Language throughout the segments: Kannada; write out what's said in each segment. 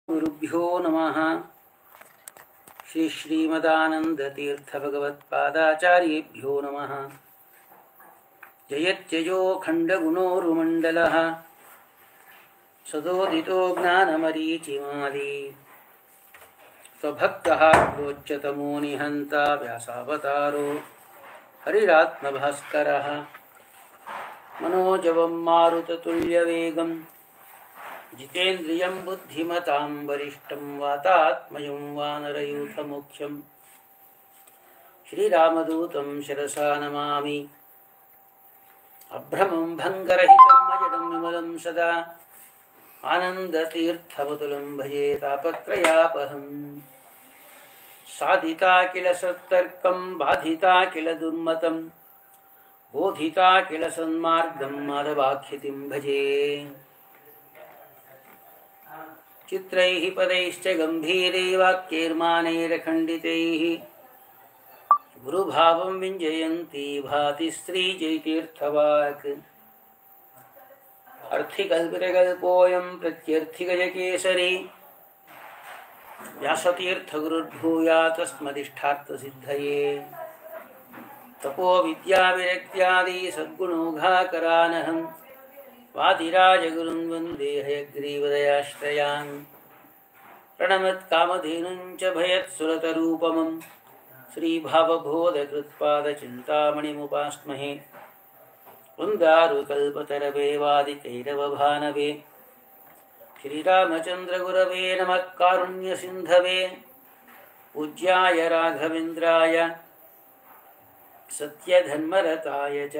ಗುರುಭ್ಯೋ ನಮಃ. ಶ್ರೀ ಶ್ರೀಮದಾನಂದತೀರ್ಥ ಭಗವತ್ಪಾದಾಚಾರ್ಯೇಭ್ಯೋ ನಮಃ. ಜಯತ್ಯಜೋ ಖಂಡಗುಣೋರುಮಂಡಲಃ ಸದೋದಿತೋ ಜ್ಞಾನಮರೀಚಿಮಾಲಿ ಸ್ವಭಕ್ತಃ ಪ್ರೋಚ್ಯತಮೋ ನಿಹಂತ ವ್ಯಾಸಾವತಾರೋ ಹರಿರಾತ್ಮಭಾಸ್ಕರಃ. ಮನೋಜವಂ ಮಾರುತತುಲ್ಯವೇಗಂ ಜಿತೇಂದ್ರಿಯಂ ಬುದ್ಧಿಮತಾಂ ವರಿಷ್ಠಂ ವಾತಾತ್ಮಯಂ ವಾನರಯೂಥಮುಖ್ಯಂ ಶ್ರೀರಾಮದೂತಂ ಶಿರಸಾ ನಮಾಮಿ. ಅಭ್ರಮಂ ಭಂಗರಹಿತಂ ಅಜಡಂ ವಿಮಲಂ ಸದಾ ಆನಂದತೀರ್ಥಮತುಲಂ ಭಜೆ ತಾಪತ್ರಯಾಪಹಂ. ಸಾಧಿತಾ ಕಿಲ ಸತ್ತರ್ಕಂ ಬಾಧಿತಾ ಕಿಲ ದುರ್ಮತಂ ಬೋಧಿತಾ ಕಿಲ ಸನ್ಮಾರ್ಗಂ ಮಾಧವಾಖ್ಯತಿಂ ಭಜೆ. ಚಿತ್ರೈಃ ಪದೈಶ್ಚ ಗಂಭೀರೈ ವಾಕ್ಯೈರ್ಮಾನೈರಖಂಡಿತೈಃ ಗುರುಭಾವಂ ವಿಂಜಯಂತಿ ಭಾತಿ ಸ್ತ್ರೀ ಜಯತೀರ್ಥವಾಕ್. ಅರ್ಥಿಕಲ್ಪಿತಕಲ್ಪೋಯಂ ಪ್ರತ್ಯರ್ಥಿಗಜಕೇಸರಿ ವ್ಯಾಸತೀರ್ಥಗುರುರ್ಭೂಯಾತಸ್ಮದಿಷ್ಟಾರ್ಥಸಿದ್ಧಯೇ. ತಪೋ ವಿದ್ಯಾವಿರಕ್ತ್ಯಾದಿ ಸದ್ಗುಣೌಘಾಕರಾನಹಂ ವಾದಿರಾಜಗುರುನ್ ವಂದೇ ಹಯಗ್ರೀವದಯಾಶ್ರಯಾನ್. ಪ್ರಣಮತ್ಕಾಮಧೇನುಂಚ ಭಯತ್ಸುರತರೂಪಮಂ ಶ್ರೀಭಾವಬೋಧಕೃತ್ಪಾದಚಿಂತಾಮಣಿಮುಪಾಸ್ಮಹೇ. ವೃಂದಾರುಕಲ್ಪತರವೇ ವಾದಿಕೈರವಭಾನವೇ ಶ್ರೀರಾಮಚಂದ್ರಗುರವೇ ನಮಃ ಕಾರುಣ್ಯಸಿಂಧವೇ. ಪೂಜ್ಯಾಯ ರಾಘವೇಂದ್ರಾಯ ಸತ್ಯಧನ್ಮರತಾಯ ಚ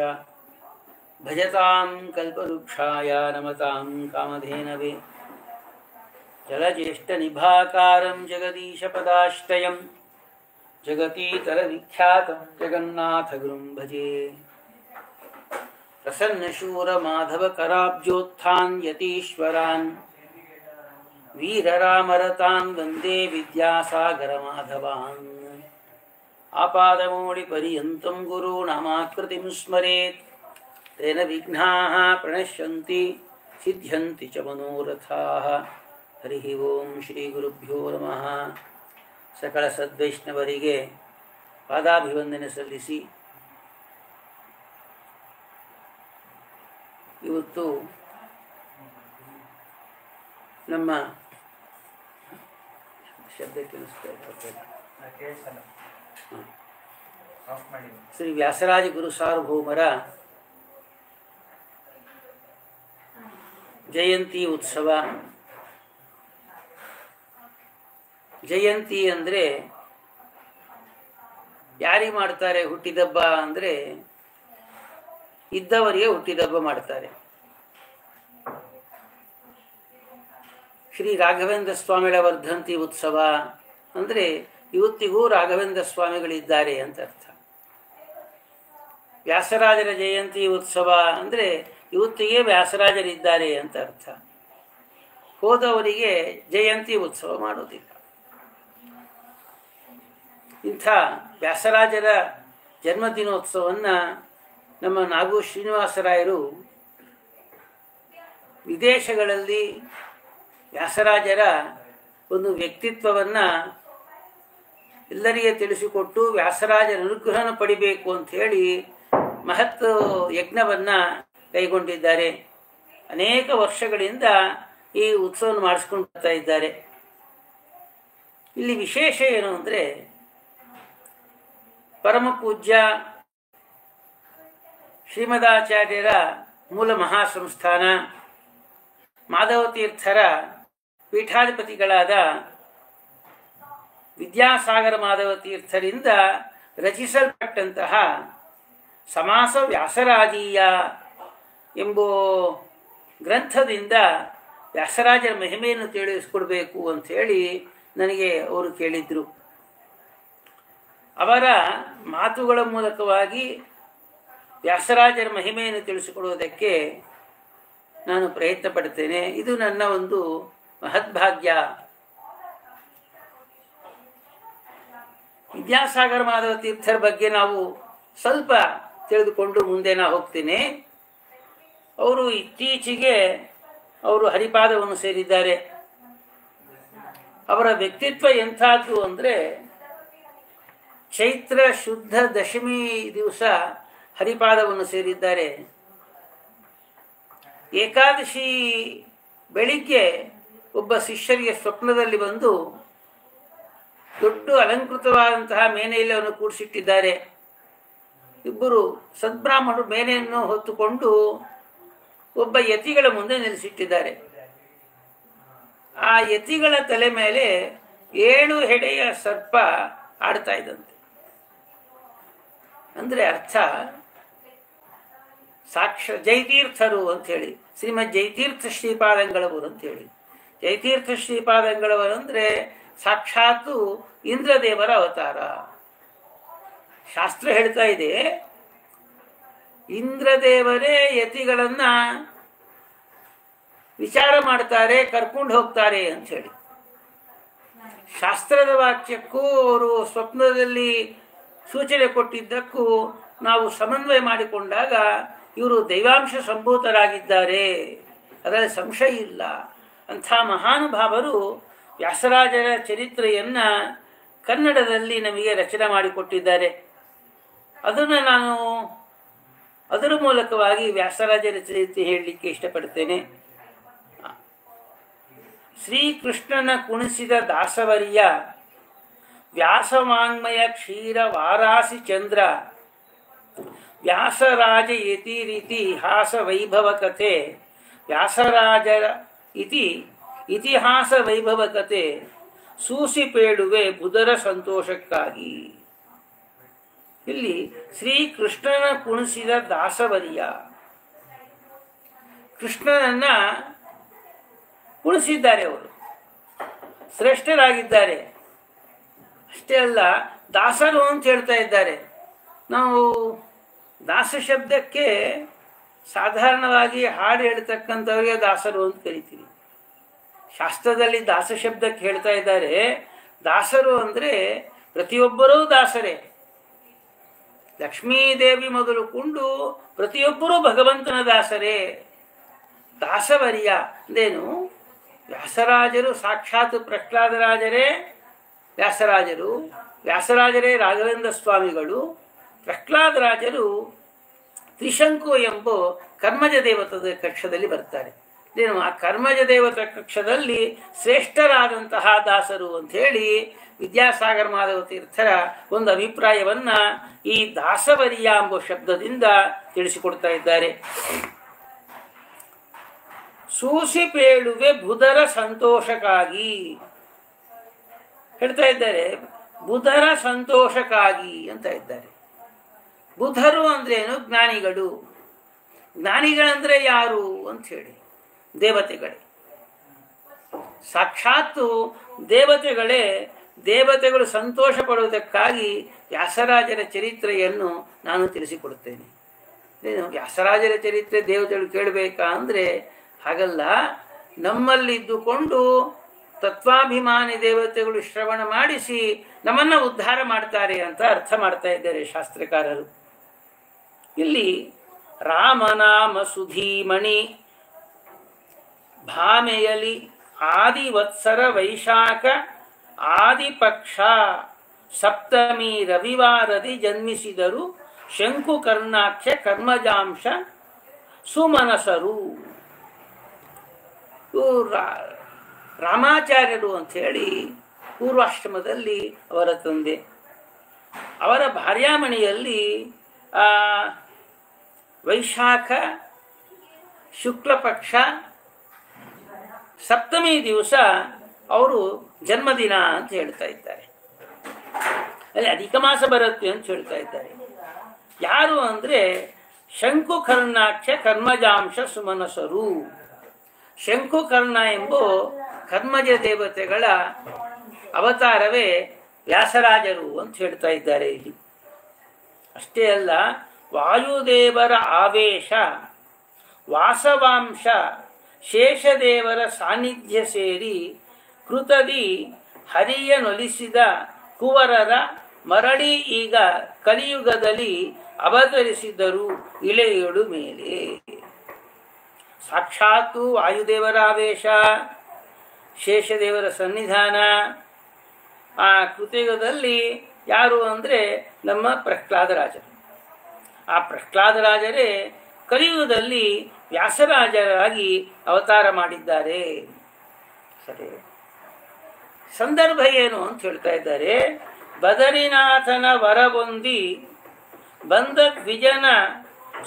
ಭಜತಾಂ ಕಲ್ಪವೃಕ್ಷಾಯ ನಮತಾಂ ಕಾಮಧೇನವೇ. ಜಲಜ್ಯೇಷ್ಠನಿಭಾಕಾರಂ ಜಗದೀಶಪದಾಶ್ರಯಂ ಜಗತೀತರವಿಖ್ಯಾತಂ ಜಗನ್ನಾಥಗುರುಂ ಭಜೆ. ಪ್ರಸನ್ನಶೂರಮಾಧವಕರಾಬ್ಜೋತ್ಥಾನ್ ಯತೀಶ್ವರಾನ್ ವೀರರಾಮರತಾನ್ ವಂದೇ ವಿದ್ಯಾಸಾಗರಮಾಧವಾನ್. ಆಪಾದಮೌಳಿಪರ್ಯಂತಂ ಗುರುಣಾಮಾಕೃತಿಂ ಸ್ಮರೇತ್ ತೇನ ವಿಘ್ನಾಃ ಪ್ರಣಶ್ಯಂತಿ ಸಿದ್ಧ್ಯಂತಿ ಚ ಮನೋರಥಾಃ. ಹರಿ ಓಂ ಶ್ರೀ ಗುರುಭ್ಯೋ ನಮಃ. ಸಕಲ ಸದ್ವೈಷ್ಣವರಿಗೆ ಪಾದಾಭಿವಂದನೆ ಸಲ್ಲಿಸಿ, ಇವತ್ತು ನಮ್ಮ ಶಬ್ದ ಕೇಳಿಸ್ತಾ ಇದೆ. ಶ್ರೀ ವ್ಯಾಸರಾಜ ಗುರು ಸಾರ್ವಭೌಮರ ಜಯಂತಿ ಉತ್ಸವ. ಜಯಂತಿ ಅಂದರೆ ಯಾರಿಗೆ ಮಾಡ್ತಾರೆ? ಹುಟ್ಟಿದಬ್ಬ ಅಂದರೆ ಇದ್ದವರಿಗೆ ಹುಟ್ಟಿದಬ್ಬ ಮಾಡ್ತಾರೆ. ಶ್ರೀ ರಾಘವೇಂದ್ರ ಸ್ವಾಮಿಗಳ ವರ್ಧಂತಿ ಉತ್ಸವ ಅಂದರೆ ಇವತ್ತಿಗೂ ರಾಘವೇಂದ್ರ ಸ್ವಾಮಿಗಳಿದ್ದಾರೆ ಅಂತ ಅರ್ಥ. ವ್ಯಾಸರಾಜರ ಜಯಂತಿ ಉತ್ಸವ ಅಂದರೆ ಇವತ್ತಿಗೆ ವ್ಯಾಸರಾಜರಿದ್ದಾರೆ ಅಂತ ಅರ್ಥ. ಹೋದವರಿಗೆ ಜಯಂತಿ ಉತ್ಸವ ಮಾಡೋದಿಲ್ಲ. ಇಂಥ ವ್ಯಾಸರಾಜರ ಜನ್ಮದಿನೋತ್ಸವವನ್ನು ನಮ್ಮ ನಾಗು ಶ್ರೀನಿವಾಸರಾಯರು ವಿದೇಶಗಳಲ್ಲಿ ವ್ಯಾಸರಾಜರ ಒಂದು ವ್ಯಕ್ತಿತ್ವವನ್ನು ಎಲ್ಲರಿಗೆ ತಿಳಿಸಿಕೊಟ್ಟು ವ್ಯಾಸರಾಜರ ಅನುಗ್ರಹನ ಪಡಿಬೇಕು ಅಂಥೇಳಿ ಮಹತ್ ಯಜ್ಞವನ್ನು ಕೈಗೊಂಡಿದ್ದಾರೆ. ಅನೇಕ ವರ್ಷಗಳಿಂದ ಈ ಉತ್ಸವವನ್ನು ಮಾಡಿಸ್ಕೊಂಡು ಬರ್ತಾ ಇದ್ದಾರೆ. ಇಲ್ಲಿ ವಿಶೇಷ ಏನು ಅಂದರೆ, ಪರಮ ಪೂಜ್ಯ ಶ್ರೀಮದಾಚಾರ್ಯರ ಮೂಲ ಮಹಾಸಂಸ್ಥಾನ ಮಾಧವತೀರ್ಥರ ಪೀಠಾಧಿಪತಿಗಳಾದ ವಿದ್ಯಾಸಾಗರ ಮಾಧವತೀರ್ಥರಿಂದ ರಚಿಸಲ್ಪಟ್ಟಂತಹ ಸಮಾಸ ವ್ಯಾಸರಾಜೀಯ ಎಂಬ ಗ್ರಂಥದಿಂದ ವ್ಯಾಸರಾಜರ ಮಹಿಮೆಯನ್ನು ತಿಳಿಸ್ಕೊಡ್ಬೇಕು ಅಂಥೇಳಿ ನನಗೆ ಅವರು ಕೇಳಿದರು. ಅವರ ಮಾತುಗಳ ಮೂಲಕವಾಗಿ ವ್ಯಾಸರಾಜರ ಮಹಿಮೆಯನ್ನು ತಿಳಿಸಿಕೊಡುವುದಕ್ಕೆ ನಾನು ಪ್ರಯತ್ನ ಪಡ್ತೇನೆ. ಇದು ನನ್ನ ಒಂದು ಮಹದ್ಭಾಗ್ಯ. ವಿದ್ಯಾಸಾಗರ ಮಾಧವ ತೀರ್ಥರ ಬಗ್ಗೆ ನಾವು ಸ್ವಲ್ಪ ತಿಳಿದುಕೊಂಡು ಮುಂದೆ ನಾ ಹೋಗ್ತೇನೆ. ಅವರು ಇತ್ತೀಚೆಗೆ ಅವರು ಹರಿಪಾದವನ್ನು ಸೇರಿದ್ದಾರೆ. ಅವರ ವ್ಯಕ್ತಿತ್ವ ಎಂಥದ್ದು ಅಂದರೆ, ಚೈತ್ರ ಶುದ್ಧ ದಶಮಿ ದಿವಸ ಹರಿಪಾದವನ್ನು ಸೇರಿದ್ದಾರೆ. ಏಕಾದಶಿ ಬೆಳಿಗ್ಗೆ ಒಬ್ಬ ಶಿಷ್ಯರಿಗೆ ಸ್ವಪ್ನದಲ್ಲಿ ಬಂದು ದೊಡ್ಡ ಅಲಂಕೃತವಾದಂತಹ ಮೇನೆಯನ್ನು ಕೂಡಿಸಿಟ್ಟಿದ್ದಾರೆ. ಇಬ್ಬರು ಸದ್ಬ್ರಾಹ್ಮಣರು ಮೇನೆಯನ್ನು ಹೊತ್ತುಕೊಂಡು ಒಬ್ಬ ಯತಿಗಳ ಮುಂದೆ ನಿಲ್ಲಿಸಿಟ್ಟಿದ್ದಾರೆ. ಆ ಯತಿಗಳ ತಲೆ ಮೇಲೆ 7 ಹೆಡೆಯ ಸರ್ಪ ಆಡ್ತಾ ಇದ್ದಂತೆ. ಅಂದರೆ ಅರ್ಥ, ಜೈತೀರ್ಥರು ಅಂಥೇಳಿ, ಶ್ರೀಮದ್ ಜೈತೀರ್ಥ ಶ್ರೀಪಾದಂಗಳವರು ಅಂಥೇಳಿ. ಜೈತೀರ್ಥ ಶ್ರೀಪಾದಂಗಳವರು ಅಂದರೆ ಸಾಕ್ಷಾತ್ತು ಇಂದ್ರದೇವರ ಅವತಾರ. ಶಾಸ್ತ್ರ ಹೇಳ್ತಾ ಇದೆ, ಇಂದ್ರದೇವರೇ ಯತಿಗಳನ್ನ ವಿಚಾರ ಮಾಡ್ತಾರೆ, ಕರ್ಕೊಂಡು ಹೋಗ್ತಾರೆ ಅಂತ ಹೇಳಿ. ಶಾಸ್ತ್ರದ ವಾಕ್ಯಕ್ಕೂ ಅವರು ಸ್ವಪ್ನದಲ್ಲಿ ಸೂಚನೆ ಕೊಟ್ಟಿದ್ದಕ್ಕೂ ನಾವು ಸಮನ್ವಯ ಮಾಡಿಕೊಂಡಾಗ ಇವರು ದೈವಾಂಶ ಸಂಭೂತರಾಗಿದ್ದಾರೆ, ಅದರಲ್ಲಿ ಸಂಶಯ ಇಲ್ಲ. ಅಂಥ ಮಹಾನುಭಾವರು ವ್ಯಾಸರಾಜರ ಚರಿತ್ರೆಯನ್ನ ಕನ್ನಡದಲ್ಲಿ ನಮಗೆ ರಚನೆ ಮಾಡಿಕೊಟ್ಟಿದ್ದಾರೆ. ಅದನ್ನು ನಾನು ಅದರ ಮೂಲಕವಾಗಿ ವ್ಯಾಸರಾಜರ ಚರಿತ್ರೆ ಹೇಳಲಿಕ್ಕೆ ಇಷ್ಟಪಡ್ತೇನೆ. ಶ್ರೀಕೃಷ್ಣನ ಕುಣಿಸಿದ ದಾಸವರ್ಯ, ವ್ಯಾಸವಾಂಗ್ಮಯ ಕ್ಷೀರ ವಾರಾಸಿ ಚಂದ್ರ, ವ್ಯಾಸರಾಜ ಯತಿ ರೀತಿ ಹಾಸ ವೈಭವ ಕಥೆ, ವ್ಯಾಸರಾಜರ ಇತಿ ಇತಿಹಾಸ ವೈಭವ ಕಥೆ, ಸೂಸಿಪೇಳುವೆ ಬುಧರ ಸಂತೋಷಕ್ಕಾಗಿ. ಇಲ್ಲಿ ಶ್ರೀಕೃಷ್ಣನ ಕುಣಿಸಿದ ದಾಸವರ್ಯ, ಕೃಷ್ಣನನ್ನ ಕುಣಿಸಿದ್ದಾರೆ, ಅವರು ಶ್ರೇಷ್ಠರಾಗಿದ್ದಾರೆ. ಅಷ್ಟೇ ಅಲ್ಲ, ದಾಸರು ಅಂತ ಹೇಳ್ತಾ ಇದ್ದಾರೆ. ನಾವು ದಾಸ ಶಬ್ದಕ್ಕೆ ಸಾಧಾರಣವಾಗಿ ಹಾಡು ಹೇಳ್ತಕ್ಕಂಥವ್ರಿಗೆ ದಾಸರು ಅಂತ ಕರಿತೀವಿ. ಶಾಸ್ತ್ರದಲ್ಲಿ ದಾಸ ಶಬ್ದಕ್ಕೆ ಹೇಳ್ತಾ ಇದ್ದಾರೆ, ದಾಸರು ಅಂದರೆ ಪ್ರತಿಯೊಬ್ಬರೂ ದಾಸರೇ. ಲಕ್ಷ್ಮೀದೇವಿ ಮೊದಲುಕೊಂಡು ಪ್ರತಿಯೊಬ್ಬರೂ ಭಗವಂತನ ದಾಸರೇ. ದಾಸವರ್ಯ ಅಂದೇನು? ವ್ಯಾಸರಾಜರು ಸಾಕ್ಷಾತ್ ಪ್ರಹ್ಲಾದರಾಜರೇ ವ್ಯಾಸರಾಜರು, ವ್ಯಾಸರಾಜರೇ ರಾಘವೇಂದ್ರ ಸ್ವಾಮಿಗಳು, ಪ್ರಹ್ಲಾದರಾಜರು ತ್ರಿಶಂಕು ಎಂಬ ಕರ್ಮಜ ದೇವತದ ಕಕ್ಷದಲ್ಲಿ ಬರ್ತಾರೆ. ಏನು ಆ ಕರ್ಮಜ ದೇವತ ಕಕ್ಷದಲ್ಲಿ ಶ್ರೇಷ್ಠರಾದಂತಹ ದಾಸರು ಅಂತ ಹೇಳಿ ವಿದ್ಯಾಸಾಗರ ಮಾಧವ ತೀರ್ಥರ ಒಂದು ಅಭಿಪ್ರಾಯವನ್ನ ಈ ದಾಸವರ್ಯ ಎಂಬ ಶಬ್ದದಿಂದ ತಿಳಿಸಿಕೊಡ್ತಾ ಇದ್ದಾರೆ. ಸೂಸಿಪೇಳುವೆ ಬುಧರ ಸಂತೋಷಕ್ಕಾಗಿ ಹೇಳ್ತಾ ಇದ್ದಾರೆ. ಬುಧರ ಸಂತೋಷಕ್ಕಾಗಿ ಅಂತ ಇದ್ದಾರೆ. ಬುಧರು ಅಂದ್ರೇನು? ಜ್ಞಾನಿಗಳು. ಜ್ಞಾನಿಗಳಂದ್ರೆ ಯಾರು ಅಂತ ಹೇಳಿ, ದೇವತೆಗಳೇ. ಸಾಕ್ಷಾತ್ತು ದೇವತೆಗಳೇ. ದೇವತೆಗಳು ಸಂತೋಷ ಪಡುವುದಕ್ಕಾಗಿ ವ್ಯಾಸರಾಜರ ಚರಿತ್ರೆಯನ್ನು ನಾನು ತಿಳಿಸಿಕೊಡುತ್ತೇನೆ. ವ್ಯಾಸರಾಜರ ಚರಿತ್ರೆ ದೇವತೆಗಳು ಕೇಳಬೇಕಾ ಅಂದರೆ ಹಾಗಲ್ಲ. ನಮ್ಮಲ್ಲಿದ್ದುಕೊಂಡು ತತ್ವಾಭಿಮಾನಿ ದೇವತೆಗಳು ಶ್ರವಣ ಮಾಡಿಸಿ ನಮ್ಮನ್ನು ಉದ್ಧಾರ ಮಾಡ್ತಾರೆ ಅಂತ ಅರ್ಥ ಮಾಡ್ತಾ ಇದ್ದಾರೆ ಶಾಸ್ತ್ರಕಾರರು. ಇಲ್ಲಿ ರಾಮನಾಮ ಸುಧೀಮಣಿ ಭಾಮೆಯಲಿ ಆದಿವತ್ಸರ ವೈಶಾಖ ಆದಿಪಕ್ಷ ಸಪ್ತಮಿ ರವಿವಾರದಿ ಜನ್ಮಿಸಿದರು ಶಂಕುಕರ್ಣಾಕ್ಷ ಕರ್ಮಜಾಂಶ ಸುಮನಸರು. ರಾಮಾಚಾರ್ಯರು ಅಂಥೇಳಿ ಪೂರ್ವಾಶ್ರಮದಲ್ಲಿ ಅವರ ತಂದೆ. ಅವರ ಭಾರ್ಯಾಮಣಿಯಲ್ಲಿ ವೈಶಾಖ ಶುಕ್ಲ ಪಕ್ಷ ಸಪ್ತಮಿ ದಿವಸ ಅವರು ಜನ್ಮದಿನ ಅಂತ ಹೇಳ್ತಾ ಇದ್ದಾರೆ. ಅಲ್ಲಿ ಅಧಿಕ ಮಾಸ ಬರುತ್ತೆ ಅಂತ ಹೇಳ್ತಾ ಇದ್ದಾರೆ. ಯಾರು ಅಂದರೆ ಶಂಕುಕರ್ಣಾಕ್ಷ ಕರ್ಮಜಾಂಶ ಸುಮನಸರು. ಶಂಕುಕರ್ಣ ಎಂಬ ಕರ್ಮಜ ದೇವತೆಗಳ ಅವತಾರವೇ ವ್ಯಾಸರಾಜರು ಅಂತ ಹೇಳ್ತಾ ಇದ್ದಾರೆ ಇಲ್ಲಿ. ಅಷ್ಟೇ ಅಲ್ಲ, ವಾಯುದೇವರ ಆವೇಶ, ವಾಸವಾಂಶ, ಶೇಷದೇವರ ಸಾನ್ನಿಧ್ಯ ಸೇರಿ ಕೃತದಿ ಹರಿಯನೊಲಿಸಿದ ಕುವರರ ಮರಳಿ ಈಗ ಕಲಿಯುಗದಲ್ಲಿ ಅವತರಿಸಿದರು ಇಳೆಯಳು ಮೇಲೆ. ಸಾಕ್ಷಾತ್ತು ವಾಯುದೇವರ ಆವೇಶ, ಶೇಷದೇವರ ಸನ್ನಿಧಾನ. ಆ ಕೃತಯುಗದಲ್ಲಿ ಯಾರು ಅಂದರೆ ನಮ್ಮ ಪ್ರಹ್ಲಾದರಾಜರು. ಆ ಪ್ರಹ್ಲಾದರಾಜರೇ ಕಲಿಯುಗದಲ್ಲಿ ವ್ಯಾಸರಾಜರಾಗಿ ಅವತಾರ ಮಾಡಿದ್ದಾರೆ. ಸರಿ, ಸಂದರ್ಭ ಏನು ಅಂತ ಹೇಳ್ತಾ ಇದ್ದಾರೆ. ಬದರಿನಾಥನ ವರಬೊಂದಿ ಬಂದ ದ್ವಿಜನ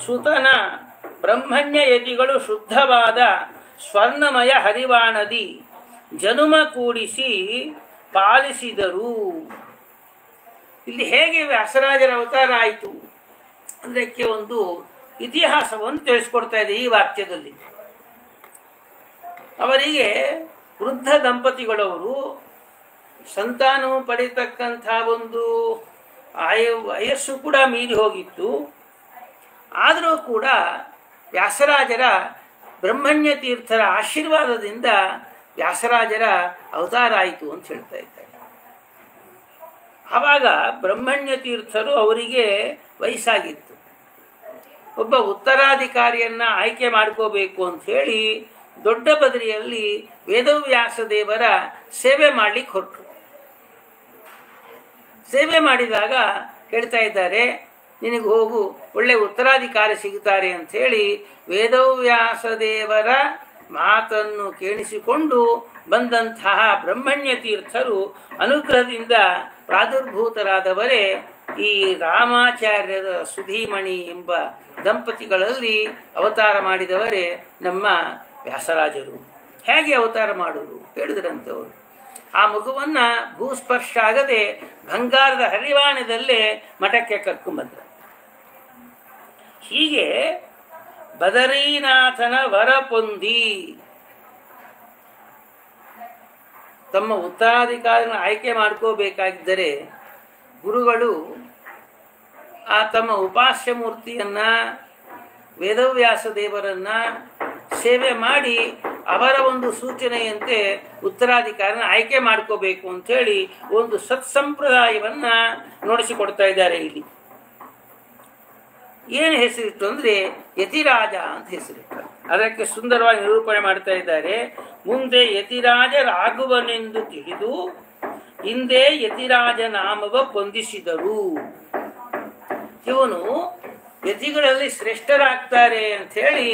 ಸುತನ ಬ್ರಹ್ಮಣ್ಯ ಯತಿಗಳು ಶುದ್ಧವಾದ ಸ್ವರ್ಣಮಯ ಹರಿವಾಣದಿ ಜನುಮ ಕೂಡಿಸಿ ಪಾಲಿಸಿದರು. ಇಲ್ಲಿ ಹೇಗೆ ವ್ಯಾಸರಾಜರ ಅವತಾರ ಆಯಿತು ಅದಕ್ಕೆ ಒಂದು ಇತಿಹಾಸವನ್ನು ತಿಳಿಸ್ಕೊಡ್ತಾ ಇದೆ ಈ ವಾಕ್ಯದಲ್ಲಿ. ಅವರಿಗೆ ವೃದ್ಧ ದಂಪತಿಗಳವರು ಸಂತಾನವು ಪಡೆಯತಕ್ಕಂಥ ಒಂದು ವಯಸ್ಸು ಕೂಡ ಮೀರಿ ಹೋಗಿತ್ತು. ಆದರೂ ಕೂಡ ವ್ಯಾಸರಾಜರ ಬ್ರಹ್ಮಣ್ಯ ತೀರ್ಥರ ಆಶೀರ್ವಾದದಿಂದ ವ್ಯಾಸರಾಜರ ಅವತಾರ ಆಯಿತು ಅಂತ ಹೇಳ್ತಾ ಇದ್ದಾರೆ. ಆವಾಗ ಬ್ರಹ್ಮಣ್ಯ ತೀರ್ಥರು ಅವರಿಗೆ ವಯಸ್ಸಾಗಿತ್ತು. ಒಬ್ಬ ಉತ್ತರಾಧಿಕಾರಿಯನ್ನು ಆಯ್ಕೆ ಮಾಡ್ಕೋಬೇಕು ಅಂತ ಹೇಳಿ ದೊಡ್ಡ ಬದರಿಯಲ್ಲಿ ವೇದವ್ಯಾಸ ದೇವರ ಸೇವೆ ಮಾಡಲಿಕ್ಕೆ ಹೊರಟರು. ಸೇವೆ ಮಾಡಿದಾಗ ಹೇಳ್ತಾ ಇದ್ದಾರೆ, ನಿನಗೆ ಹೋಗು, ಒಳ್ಳೆ ಉತ್ತರಾಧಿಕಾರಿ ಸಿಗುತ್ತಾರೆ ಅಂಥೇಳಿ ವೇದವ್ಯಾಸ ದೇವರ ಮಾತನ್ನು ಕೇಳಿಸಿಕೊಂಡು ಬಂದಂತಹ ಬ್ರಹ್ಮಣ್ಯ ತೀರ್ಥರು ಅನುಗ್ರಹದಿಂದ ಪ್ರಾದುರ್ಭೂತರಾದವರೇ ಈ ರಾಮಾಚಾರ್ಯರ ಸುಧೀಮಣಿ ಎಂಬ ದಂಪತಿಗಳಲ್ಲಿ ಅವತಾರ ಮಾಡಿದವರೇ ನಮ್ಮ ವ್ಯಾಸರಾಜರು. ಹೇಗೆ ಅವತಾರ ಮಾಡೋರು ಹೇಳಿದ್ರಂತವರು. ಆ ಮಗುವನ್ನು ಭೂಸ್ಪರ್ಶ ಆಗದೆ ಬಂಗಾರದ ಹರಿವಾಣದಲ್ಲೇ ಮಠಕ್ಕೆ ಕರ್ಕೊಂಡ್ಬಂದರು. ಹೀಗೆ ಬದರೀನಾಥನ ವರ ಪೊಂದಿ ತಮ್ಮ ಉತ್ತರಾಧಿಕಾರಿನ ಆಯ್ಕೆ ಮಾಡ್ಕೋಬೇಕಾಗಿದ್ದರೆ ಗುರುಗಳು ಆ ತಮ್ಮ ಉಪಾಸ್ಯ ಮೂರ್ತಿಯನ್ನ ವೇದವ್ಯಾಸ ದೇವರನ್ನ ಸೇವೆ ಮಾಡಿ ಅವರ ಒಂದು ಸೂಚನೆಯಂತೆ ಉತ್ತರಾಧಿಕಾರಿನ ಆಯ್ಕೆ ಮಾಡ್ಕೋಬೇಕು ಅಂಥೇಳಿ ಒಂದು ಸತ್ಸಂಪ್ರದಾಯವನ್ನ ನೋಡಿಸಿಕೊಡ್ತಾ ಇದ್ದಾರೆ. ಇಲ್ಲಿ ಏನು ಹೆಸರಿಟ್ಟು ಅಂದರೆ ಯತಿರಾಜ ಅಂತ ಹೆಸರಿಟ್ಟು ಅದಕ್ಕೆ ಸುಂದರವಾಗಿ ನಿರೂಪಣೆ ಮಾಡ್ತಾ ಇದ್ದಾರೆ. ಮುಂದೆ ಯತಿರಾಜರಾಗುವನೆಂದು ತಿಳಿದು ಹಿಂದೆ ಯತಿರಾಜ ನಾಮವ ಹೊಂದಿಸಿದರು. ಇವನು ಯತಿಗಳಲ್ಲಿ ಶ್ರೇಷ್ಠರಾಗ್ತಾರೆ ಅಂತ ಹೇಳಿ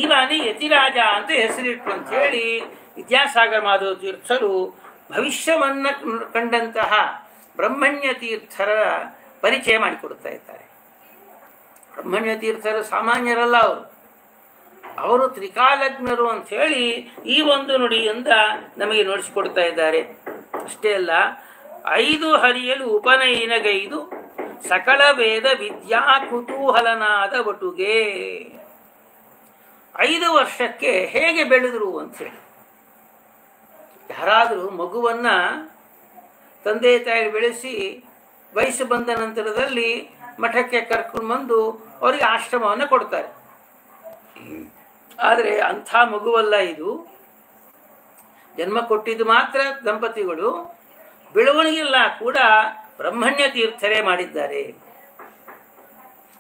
ಇವನೇ ಯತಿರಾಜ ಅಂತ ಹೆಸರಿಟ್ಟು ಅಂತ ಹೇಳಿ ವಿದ್ಯಾಸಾಗರ ಮಾಧವ ತೀರ್ಥರು ಭವಿಷ್ಯವನ್ನ ಕಂಡಂತಹ ಬ್ರಹ್ಮಣ್ಯ ತೀರ್ಥರ ಪರಿಚಯ ಮಾಡಿಕೊಡ್ತಾ ಇದ್ದಾರೆ. ಬ್ರಹ್ಮಣ್ಯ ತೀರ್ಥರು ಸಾಮಾನ್ಯರಲ್ಲ, ಅವರು ತ್ರಿಕಾಲಜ್ಞರು ಅಂತ ಹೇಳಿ ಈ ಒಂದು ನುಡಿಯಿಂದ ನಮಗೆ ನೋಡಿಸಿಕೊಡ್ತಾ ಇದ್ದಾರೆ. ಅಷ್ಟೇ ಅಲ್ಲ, 5 ಹರಿಯಲು ಉಪನಯನಗೈದು ಸಕಲ ವೇದ ವಿದ್ಯಾ ಕುತೂಹಲನಾದ ಒಟುಗೆ. 5 ವರ್ಷಕ್ಕೆ ಹೇಗೆ ಬೆಳೆದರು ಅಂತ ಹೇಳಿ, ಯಾರಾದರೂ ಮಗುವನ್ನ ತಂದೆ ತಾಯಿ ಬೆಳೆಸಿ ವಯಸ್ಸು ಬಂದ ನಂತರದಲ್ಲಿ ಮಠಕ್ಕೆ ಕರ್ಕೊಂಡು ಬಂದು ಅವರಿಗೆ ಆಶ್ರಮವನ್ನು ಕೊಡ್ತಾರೆ. ಆದರೆ ಅಂಥ ಮಗುವಲ್ಲ ಇದು. ಜನ್ಮ ಕೊಟ್ಟಿದ್ದು ಮಾತ್ರ ದಂಪತಿಗಳು, ಬೆಳವಣಿಗೆಲ್ಲ ಕೂಡ ಬ್ರಹ್ಮಣ್ಯ ತೀರ್ಥರೇ ಮಾಡಿದ್ದಾರೆ.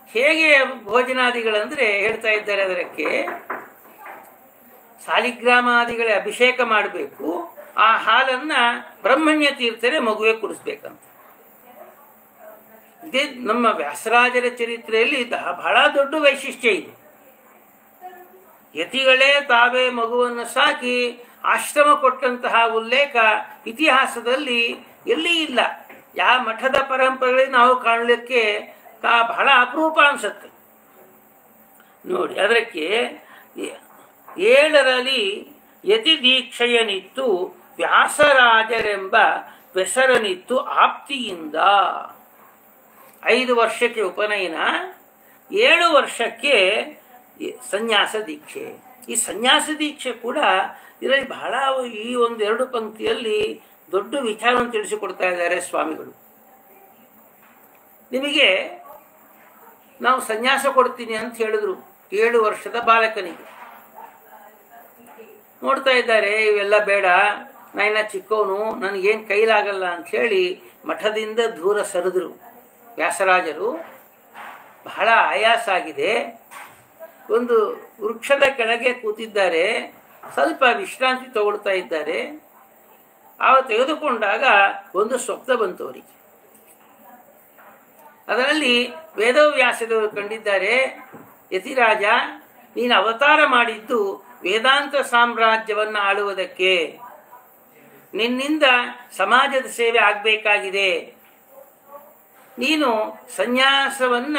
ಹೇಗೆ ಭೋಜನಾದಿಗಳಂದ್ರೆ ಹೇಳ್ತಾ ಇದ್ದಾರೆ, ಅದಕ್ಕೆ ಸಾಲಿಗ್ರಾಮಾದಿಗಳ ಅಭಿಷೇಕ ಮಾಡಬೇಕು, ಆ ಹಾಲನ್ನ ಬ್ರಹ್ಮಣ್ಯ ತೀರ್ಥರೇ ಮಗುವೆ ಕುಡಿಸ್ಬೇಕಂತ. ಇದೇ ನಮ್ಮ ವ್ಯಾಸರಾಜರ ಚರಿತ್ರೆಯಲ್ಲಿ ಬಹಳ ದೊಡ್ಡ ವೈಶಿಷ್ಟ್ಯ ಇದೆ. ಯತಿಗಳೇ ತಾವೇ ಮಗುವನ್ನು ಸಾಕಿ ಆಶ್ರಮ ಕೊಟ್ಟಂತಹ ಉಲ್ಲೇಖ ಇತಿಹಾಸದಲ್ಲಿ ಎಲ್ಲಿ ಇಲ್ಲ. ಯಾವ ಮಠದ ಪರಂಪರೆಗಳಲ್ಲಿ ನಾವು ಕಾಣಲಿಕ್ಕೆ ಬಹಳ ಅಪರೂಪ ಅನ್ಸುತ್ತೆ ನೋಡಿ. ಅದಕ್ಕೆ 7ರಲ್ಲಿ ಯತಿ ದೀಕ್ಷೆಯನಿತ್ತು ವ್ಯಾಸರಾಜರೆಂಬ ಹೆಸರನಿತ್ತು ಆಪ್ತಿಯಿಂದ. 5 ವರ್ಷಕ್ಕೆ ಉಪನಯನ, 7 ವರ್ಷಕ್ಕೆ ಸನ್ಯಾಸ ದೀಕ್ಷೆ. ಈ ಸನ್ಯಾಸ ದೀಕ್ಷೆ ಕೂಡ ಇದರಲ್ಲಿ ಬಹಳ ಈ 1-2 ಪಂಕ್ತಿಯಲ್ಲಿ ದೊಡ್ಡ ವಿಚಾರವನ್ನು ತಿಳಿಸಿಕೊಡ್ತಾ ಇದ್ದಾರೆ ಸ್ವಾಮಿಗಳು. ನಿಮಗೆ ನಾವು ಸನ್ಯಾಸ ಕೊಡ್ತೀನಿ ಅಂತ ಹೇಳಿದ್ರು 7 ವರ್ಷದ ಬಾಲಕನಿಗೆ. ನೋಡ್ತಾ ಇದ್ದಾರೆ, ಇವೆಲ್ಲ ಬೇಡ, ನಾನಿನ್ನ ಚಿಕ್ಕವನು, ನನಗೇನು ಕೈಲಾಗಲ್ಲ ಅಂಥೇಳಿ ಮಠದಿಂದ ದೂರ ಸರಿದ್ರು ವ್ಯಾಸರಾಜರು. ಬಹಳ ಆಯಾಸ ಆಗಿದೆ, ಒಂದು ವೃಕ್ಷದ ಕೆಳಗೆ ಕೂತಿದ್ದಾರೆ, ಸ್ವಲ್ಪ ವಿಶ್ರಾಂತಿ ತಗೊಳ್ತಾ ಇದ್ದಾರೆ. ಆಗ ತೆಗೆದುಕೊಂಡಾಗ ಒಂದು ಸ್ವಪ್ನ ಬಂತು ಅವರಿಗೆ. ಅದರಲ್ಲಿ ವೇದವ್ಯಾಸದೇವರು ಕಂಡಿದ್ದಾರೆ, ಯತಿರಾಜ, ನೀನು ಅವತಾರ ಮಾಡಿದ್ದು ವೇದಾಂತ ಸಾಮ್ರಾಜ್ಯವನ್ನು ಆಳುವುದಕ್ಕೆ, ನಿನ್ನಿಂದ ಸಮಾಜದ ಸೇವೆ ಆಗಬೇಕಾಗಿದೆ, ನೀನು ಸನ್ಯಾಸವನ್ನ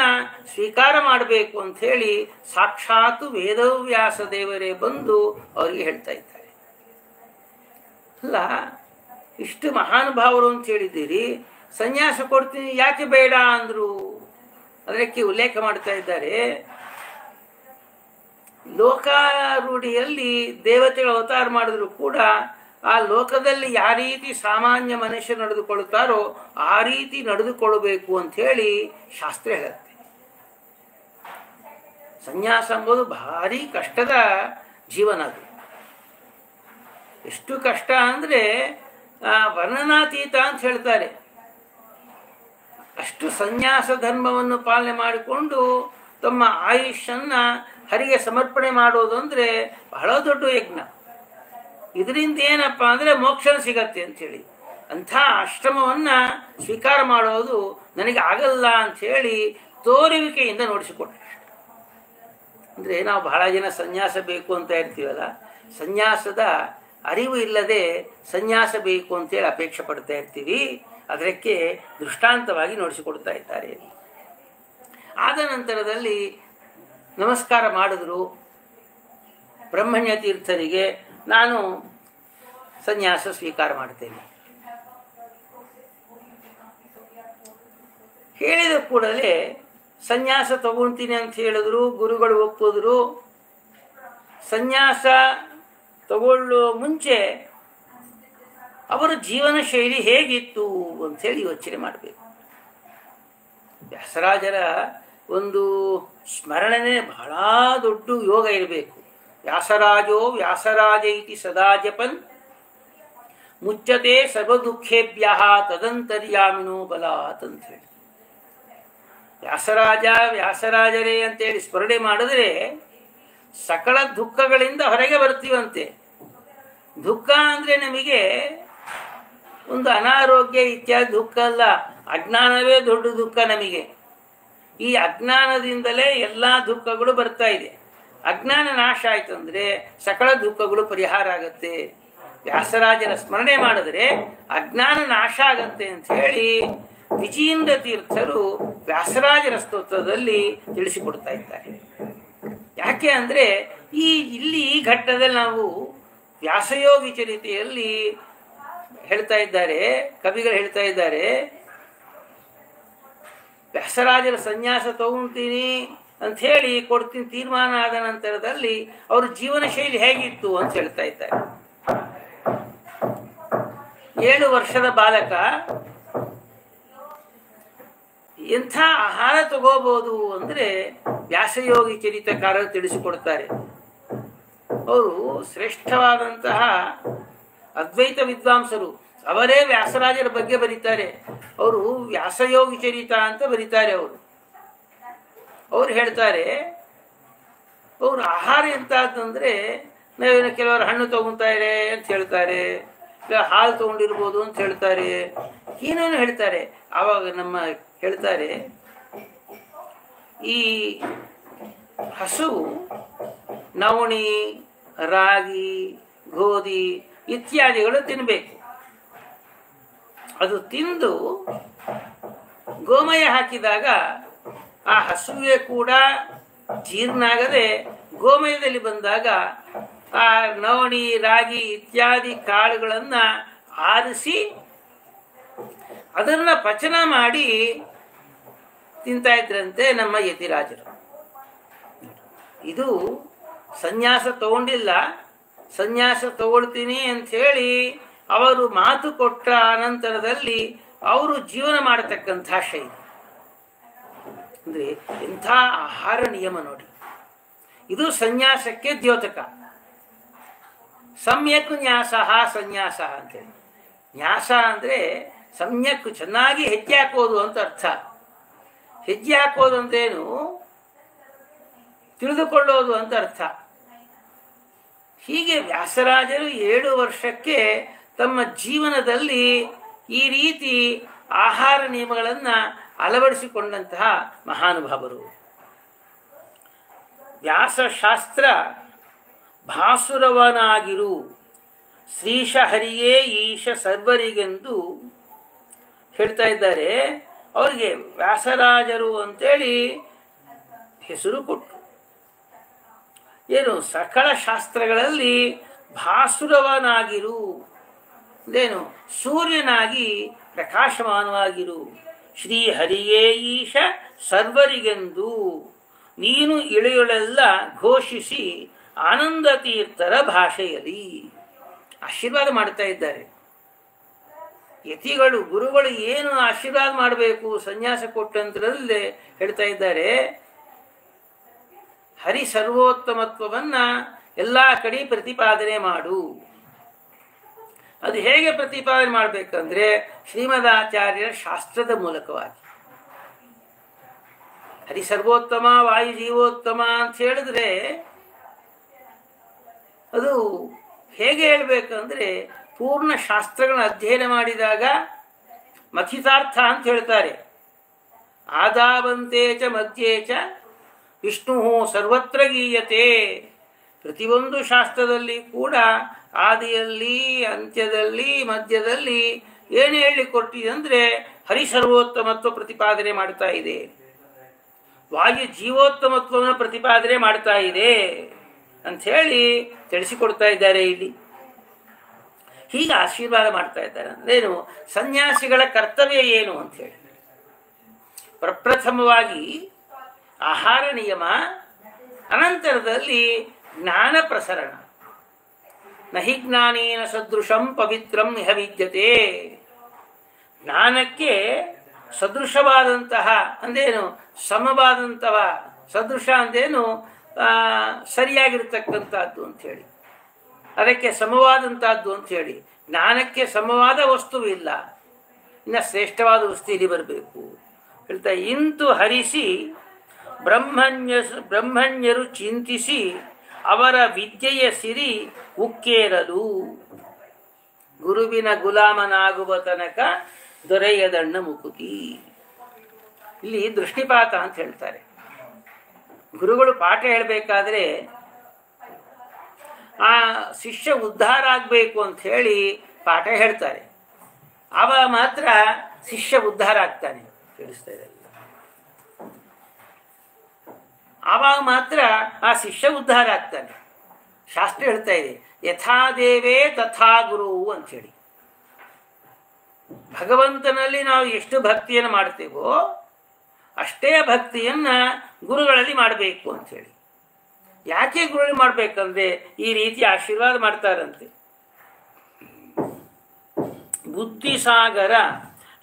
ಸ್ವೀಕಾರ ಮಾಡಬೇಕು ಅಂತ ಹೇಳಿ ಸಾಕ್ಷಾತ್ ವೇದವ್ಯಾಸ ದೇವರೇ ಬಂದು ಅವರಿಗೆ ಹೇಳ್ತಾ ಇದ್ದಾರೆ. ಅಲ್ಲ, ಇಷ್ಟು ಮಹಾನುಭಾವರು ಅಂತ ಹೇಳಿದ್ದೀರಿ, ಸನ್ಯಾಸ ಕೊಡ್ತೀನಿ ಯಾಕೆ ಬೇಡ ಅಂದ್ರು? ಅದಕ್ಕೆ ಉಲ್ಲೇಖ ಮಾಡ್ತಾ ಇದ್ದಾರೆ, ಲೋಕಾರೂಢಿಯಲ್ಲಿ ದೇವತೆಗಳು ಅವತಾರ ಮಾಡಿದ್ರು ಕೂಡ ಆ ಲೋಕದಲ್ಲಿ ಯಾವ ರೀತಿ ಸಾಮಾನ್ಯ ಮನುಷ್ಯರು ನಡೆದುಕೊಳ್ಳುತ್ತಾರೋ ಆ ರೀತಿ ನಡೆದುಕೊಳ್ಳಬೇಕು ಅಂತ ಹೇಳಿ ಶಾಸ್ತ್ರ ಹೇಳುತ್ತೆ. ಸನ್ಯಾಸ ಎಂಬುದು ಭಾರಿ ಕಷ್ಟದ ಜೀವನ. ಅದು ಎಷ್ಟು ಕಷ್ಟ ಅಂದರೆ ವರ್ಣನಾತೀತ ಅಂತ ಹೇಳ್ತಾರೆ. ಅಷ್ಟು ಸನ್ಯಾಸ ಧರ್ಮವನ್ನು ಪಾಲನೆ ಮಾಡಿಕೊಂಡು ತಮ್ಮ ಆಯುಷ್ಯನ್ನ ಹರಿಗೆ ಸಮರ್ಪಣೆ ಮಾಡೋದು ಅಂದರೆ ಬಹಳ ದೊಡ್ಡ ಯಜ್ಞ. ಇದರಿಂದ ಏನಪ್ಪ ಅಂದರೆ ಮೋಕ್ಷ ಸಿಗತ್ತೆ ಅಂಥೇಳಿ ಅಂಥ ಆಶ್ರಮವನ್ನು ಸ್ವೀಕಾರ ಮಾಡೋದು ನನಗೆ ಆಗಲ್ಲ ಅಂಥೇಳಿ ತೋರುವಿಕೆಯಿಂದ ನೋಡಿಸಿಕೊಟ್ರೆ. ಅಂದರೆ ನಾವು ಬಹಳ ಜನ ಸನ್ಯಾಸ ಬೇಕು ಅಂತ ಇರ್ತೀವಲ್ಲ, ಸನ್ಯಾಸದ ಅರಿವು ಇಲ್ಲದೆ ಸನ್ಯಾಸ ಬೇಕು ಅಂತೇಳಿ ಅಪೇಕ್ಷೆ ಪಡ್ತಾ ಇರ್ತೀವಿ. ಅದಕ್ಕೆ ದೃಷ್ಟಾಂತವಾಗಿ ನೋಡಿಸಿಕೊಡ್ತಾ ಇದ್ದಾರೆ. ಆದ ನಂತರದಲ್ಲಿ ನಮಸ್ಕಾರ ಮಾಡಿದ್ರು ಬ್ರಹ್ಮಣ್ಯ ತೀರ್ಥರಿಗೆ, ನಾನು ಸನ್ಯಾಸ ಸ್ವೀಕಾರ ಮಾಡ್ತೇನೆ ಹೇಳಿದ ಕೂಡಲೇ ಸನ್ಯಾಸ ತಗೊಳ್ತೀನಿ ಅಂತ ಹೇಳಿದ್ರು. ಗುರುಗಳು ಒಪ್ಪಿದ್ರು. ಸನ್ಯಾಸ ತಗೊಳ್ಳೋ ಮುಂಚೆ ಅವರ ಜೀವನ ಶೈಲಿ ಹೇಗಿತ್ತು ಅಂಥೇಳಿ ಯೋಚನೆ ಮಾಡಬೇಕು. ವ್ಯಾಸರಾಜರ ಒಂದು ಸ್ಮರಣೆ ಬಹಳ ದೊಡ್ಡ ಯೋಗ ಇರಬೇಕು. ವ್ಯಾಸರಾಜೋ ವ್ಯಾಸರಾಜ ಇತಿ ಸದಾ ಜಪನ್ ಮುಚ್ಚತೆ ಸರ್ವ ದುಃಖೇಭ್ಯ ತದಂತರ್ಯಾಮಿನೋ ಬಲಾತ್ ಅಂತ ಹೇಳಿ, ವ್ಯಾಸರಾಜ ವ್ಯಾಸರಾಜರೇ ಅಂತೇಳಿ ಸ್ಮರಣೆ ಮಾಡಿದ್ರೆ ಸಕಲ ದುಃಖಗಳಿಂದ ಹೊರಗೆ ಬರ್ತೀವಂತೆ. ದುಃಖ ಅಂದರೆ ನಮಗೆ ಒಂದು ಅನಾರೋಗ್ಯ ಇತ್ಯಾದಿ ದುಃಖ ಅಲ್ಲ, ಅಜ್ಞಾನವೇ ದೊಡ್ಡ ದುಃಖ ನಮಗೆ. ಈ ಅಜ್ಞಾನದಿಂದಲೇ ಎಲ್ಲ ದುಃಖಗಳು ಬರ್ತಾ ಇದೆ. ಅಜ್ಞಾನ ನಾಶ ಆಯ್ತು ಅಂದರೆ ಸಕಲ ದುಃಖಗಳು ಪರಿಹಾರ ಆಗತ್ತೆ. ವ್ಯಾಸರಾಜರ ಸ್ಮರಣೆ ಮಾಡಿದ್ರೆ ಅಜ್ಞಾನ ನಾಶ ಆಗತ್ತೆ ಅಂತ ಹೇಳಿ ವಿಜೀಂದ್ರ ತೀರ್ಥರು ವ್ಯಾಸರಾಜರ ಸ್ತೋತ್ರದಲ್ಲಿ ತಿಳಿಸಿಕೊಡ್ತಾ ಇದ್ದಾರೆ. ಯಾಕೆ ಅಂದರೆ ಇಲ್ಲಿ ಈ ಘಟ್ಟದಲ್ಲಿ ನಾವು ವ್ಯಾಸಯೋಗಿ ಚರಿತೆಯಲ್ಲಿ ಹೇಳ್ತಾ ಇದ್ದಾರೆ, ಕವಿಗಳು ಹೇಳ್ತಾ ಇದ್ದಾರೆ, ವ್ಯಾಸರಾಜರ ಸನ್ಯಾಸ ತಗೊಂತೀನಿ ಅಂತ ಹೇಳಿ ಕೊಡ್ತೀನಿ ತೀರ್ಮಾನ ಆದ ನಂತರದಲ್ಲಿ ಅವ್ರ ಜೀವನ ಶೈಲಿ ಹೇಗಿತ್ತು ಅಂತ ಹೇಳ್ತಾ ಇದ್ದಾರೆ. 7 ವರ್ಷದ ಬಾಲಕ ಎಂಥ ಆಹಾರ ತಗೋಬಹುದು ಅಂದರೆ ವ್ಯಾಸಯೋಗಿ ಚರಿತಕಾರರು ತಿಳಿಸಿಕೊಡ್ತಾರೆ. ಅವರು ಶ್ರೇಷ್ಠವಾದಂತಹ ಅದ್ವೈತ ವಿದ್ವಾಂಸರು. ಅವರೇ ವ್ಯಾಸರಾಜರ ಬಗ್ಗೆ ಬರೀತಾರೆ. ಅವರು ವ್ಯಾಸಯೋಗಿ ಚರಿತ ಅಂತ ಬರೀತಾರೆ. ಅವ್ರು ಹೇಳ್ತಾರೆ, ಅವರು ಆಹಾರ ಎಂತಂದರೆ ನಾವೇನು ಕೆಲವರು ಹಣ್ಣು ತಗೊತಾರೆ ಅಂತ ಹೇಳ್ತಾರೆ, ಇಲ್ಲ ಹಾಲು ತಗೊಂಡಿರ್ಬೋದು ಅಂತ ಹೇಳ್ತಾರೆ, ಏನೇನು ಹೇಳ್ತಾರೆ. ಆವಾಗ ನಮ್ಮ ಹೇಳ್ತಾರೆ, ಈ ಹಸುವು ನವಣಿ, ರಾಗಿ, ಗೋಧಿ ಇತ್ಯಾದಿಗಳು ತಿನ್ನಬೇಕು. ಅದು ತಿಂದು ಗೋಮಯ ಹಾಕಿದಾಗ ಆ ಹಸುವಿಗೆ ಕೂಡ ಜೀರ್ಣ ಆಗದೆ ಗೋಮಯದಲ್ಲಿ ಬಂದಾಗ ಆ ನವಣಿ, ರಾಗಿ ಇತ್ಯಾದಿ ಕಾಳುಗಳನ್ನು ಆರಿಸಿ ಅದನ್ನು ಪಚನ ಮಾಡಿ ತಿಂತಾ ಇದ್ರಂತೆ ನಮ್ಮ ಯತಿರಾಜರು. ಇದು ಸನ್ಯಾಸ ತಗೊಂಡಿಲ್ಲ, ಸನ್ಯಾಸ ತಗೊಳ್ತೀನಿ ಅಂಥೇಳಿ ಅವರು ಮಾತು ಕೊಟ್ಟ ಅನಂತರದಲ್ಲಿ ಅವರು ಜೀವನ ಮಾಡತಕ್ಕಂಥ ಶೈಲಿ ಅಂದರೆ ಎಂಥ ಆಹಾರ ನಿಯಮ ನೋಡಿ. ಇದು ಸನ್ಯಾಸಕ್ಕೆ ದ್ಯೋತಕ. ಸಮ್ಯಕ್ ನ್ಯಾಸ ಸನ್ಯಾಸ ಅಂತೇಳಿ. ನ್ಯಾಸ ಅಂದರೆ ಸಮ್ಯಕ್ ಚೆನ್ನಾಗಿ ಹೆಜ್ಜೆ ಹಾಕೋದು ಅಂತ ಅರ್ಥ. ಹೆಜ್ಜೆ ಹಾಕೋದು ಅಂತೇನು ತಿಳಿದುಕೊಳ್ಳೋದು ಅಂತ ಅರ್ಥ. ಹೀಗೆ ವ್ಯಾಸರಾಜರು 7 ವರ್ಷಕ್ಕೆ ತಮ್ಮ ಜೀವನದಲ್ಲಿ ಈ ರೀತಿ ಆಹಾರ ನಿಯಮಗಳನ್ನು ಅಳವಡಿಸಿಕೊಂಡಂತಹ ಮಹಾನುಭಾವರು. ವ್ಯಾಸಶಾಸ್ತ್ರ ಭಾಸುರವನಾಗಿರು ಶ್ರೀಶ ಹರಿಯೇ ಈಶ ಸರ್ವರಿಗೆಂದು ಹೇಳ್ತಾ ಇದ್ದಾರೆ. ಅವರಿಗೆ ವ್ಯಾಸರಾಜರು ಅಂತೇಳಿ ಹೆಸರು ಕೊಟ್ಟರು. ಏನು ಸಕಲ ಶಾಸ್ತ್ರಗಳಲ್ಲಿ ಭಾಸುರವನಾಗಿರು, ಏನು ಸೂರ್ಯನಾಗಿ ಪ್ರಕಾಶಮಾನವಾಗಿರು. ಶ್ರೀ ಹರಿಯೇ ಈಶ ಸರ್ವರಿಗೆಂದು ನೀನು ಇಳೆಯೊಳೆಲ್ಲ ಘೋಷಿಸಿ ಆನಂದ ತೀರ್ಥರ ಭಾಷೆಯಲ್ಲಿ ಆಶೀರ್ವಾದ ಮಾಡ್ತಾ ಇದ್ದಾರೆ. ಯತಿಗಳು ಗುರುಗಳು ಏನು ಆಶೀರ್ವಾದ ಮಾಡಬೇಕು ಸನ್ಯಾಸ ಕೊಟ್ಟಂತರಲ್ಲೇ ಹೇಳ್ತಾ ಇದ್ದಾರೆ. ಹರಿ ಸರ್ವೋತ್ತಮತ್ವವನ್ನ ಎಲ್ಲ ಕಡೆ ಪ್ರತಿಪಾದನೆ ಮಾಡು. ಅದು ಹೇಗೆ ಪ್ರತಿಪಾದನೆ ಮಾಡಬೇಕಂದ್ರೆ ಶ್ರೀಮದಾಚಾರ್ಯರ ಶಾಸ್ತ್ರದ ಮೂಲಕವಾಗಿ. ಹರಿ ಸರ್ವೋತ್ತಮ ವಾಯು ಜೀವೋತ್ತಮ ಅಂತ ಹೇಳಿದ್ರೆ ಅದು ಹೇಗೆ ಹೇಳ್ಬೇಕಂದ್ರೆ ಪೂರ್ಣ ಶಾಸ್ತ್ರಗಳನ್ನ ಅಧ್ಯಯನ ಮಾಡಿದಾಗ ಮಥಿತಾರ್ಥ ಅಂತ ಹೇಳ್ತಾರೆ. ಆದಾವಂತೆ ಚ ಮಧ್ಯೆ ಚ ವಿಷ್ಣು ಸರ್ವತ್ರ ಗೀಯತೆ. ಪ್ರತಿಯೊಂದು ಶಾಸ್ತ್ರದಲ್ಲಿ ಕೂಡ ಆದಿಯಲ್ಲಿ, ಅಂತ್ಯದಲ್ಲಿ, ಮಧ್ಯದಲ್ಲಿ ಏನು ಹೇಳಿ ಕೊಟ್ಟಿದೆ ಅಂದರೆ ಹರಿ ಸರ್ವೋತ್ತಮತ್ವ ಪ್ರತಿಪಾದನೆ ಮಾಡ್ತಾ ಇದೆ, ವಾಯು ಜೀವೋತ್ತಮತ್ವವನ್ನು ಪ್ರತಿಪಾದನೆ ಮಾಡ್ತಾ ಇದೆ ಅಂಥೇಳಿ ತಿಳಿಸಿಕೊಡ್ತಾ ಇದ್ದಾರೆ ಇಲ್ಲಿ. ಹೀಗೆ ಆಶೀರ್ವಾದ ಮಾಡ್ತಾ ಇದ್ದಾರೆ. ಅಂದ್ರೇನು, ಸನ್ಯಾಸಿಗಳ ಕರ್ತವ್ಯ ಏನು ಅಂಥೇಳಿ ಪ್ರಪ್ರಥಮವಾಗಿ ಆಹಾರ ನಿಯಮ, ಅನಂತರದಲ್ಲಿ ಜ್ಞಾನ ಪ್ರಸರಣ. ನಹಿ ಜ್ಞಾನೇನ ಸದೃಶಂ ಪವಿತ್ರಂ ಇಹ ವಿದ್ಯತೆ. ಜ್ಞಾನಕ್ಕೆ ಸದೃಶವಾದಂತಹ ಅಂದೇನು, ಸಮವಾದಂತಹ, ಸದೃಶ ಅಂದೇನು ಸರಿಯಾಗಿರ್ತಕ್ಕಂಥದ್ದು ಅಂಥೇಳಿ, ಅದಕ್ಕೆ ಸಮವಾದಂಥದ್ದು ಅಂಥೇಳಿ. ಜ್ಞಾನಕ್ಕೆ ಸಮವಾದ ವಸ್ತುವಿಲ್ಲ, ಇನ್ನು ಶ್ರೇಷ್ಠವಾದ ವಸ್ತು ಇಲ್ಲಿ ಬರಬೇಕು ಹೇಳ್ತಾ. ಇಂತು ಹರಿಸಿ ಬ್ರಹ್ಮಣ್ಯರು ಚಿಂತಿಸಿ ಅವರ ವಿದ್ಯೆಯ ಸಿರಿ ಉಕ್ಕೇರಲು. ಗುರುವಿನ ಗುಲಾಮನಾಗುವ ತನಕ ದೊರೆಯದಣ್ಣ ಮುಕುತಿ. ಇಲ್ಲಿ ದೃಷ್ಟಿಪಾತ ಅಂತ ಹೇಳ್ತಾರೆ. ಗುರುಗಳು ಪಾಠ ಹೇಳಬೇಕಾದ್ರೆ ಆ ಶಿಷ್ಯ ಉದ್ಧಾರ ಆಗಬೇಕು ಅಂತ ಹೇಳಿ ಪಾಠ ಹೇಳ್ತಾರೆ. ಆವಾಗ ಮಾತ್ರ ಶಿಷ್ಯ ಉದ್ಧಾರ ಆಗ್ತಾನೆ. ತಿಳಿಸ್ತಾ ಇದೆ, ಆವಾಗ ಮಾತ್ರ ಆ ಶಿಷ್ಯ ಉದ್ಧಾರ ಆಗ್ತಾನೆ. ಶಾಸ್ತ್ರ ಹೇಳ್ತಾ ಇದೆ, ಯಥಾ ದೇವೇ ತಥಾ ಗುರು ಅಂಥೇಳಿ. ಭಗವಂತನಲ್ಲಿ ನಾವು ಎಷ್ಟು ಭಕ್ತಿಯನ್ನು ಮಾಡ್ತೇವೋ ಅಷ್ಟೇ ಭಕ್ತಿಯನ್ನ ಗುರುಗಳಲ್ಲಿ ಮಾಡಬೇಕು ಅಂಥೇಳಿ. ಯಾಕೆ ಗುರುಗಳು ಮಾಡಬೇಕಂದ್ರೆ ಈ ರೀತಿ ಆಶೀರ್ವಾದ ಮಾಡ್ತಾರಂತೆ. ಬುದ್ಧಿಸಾಗರ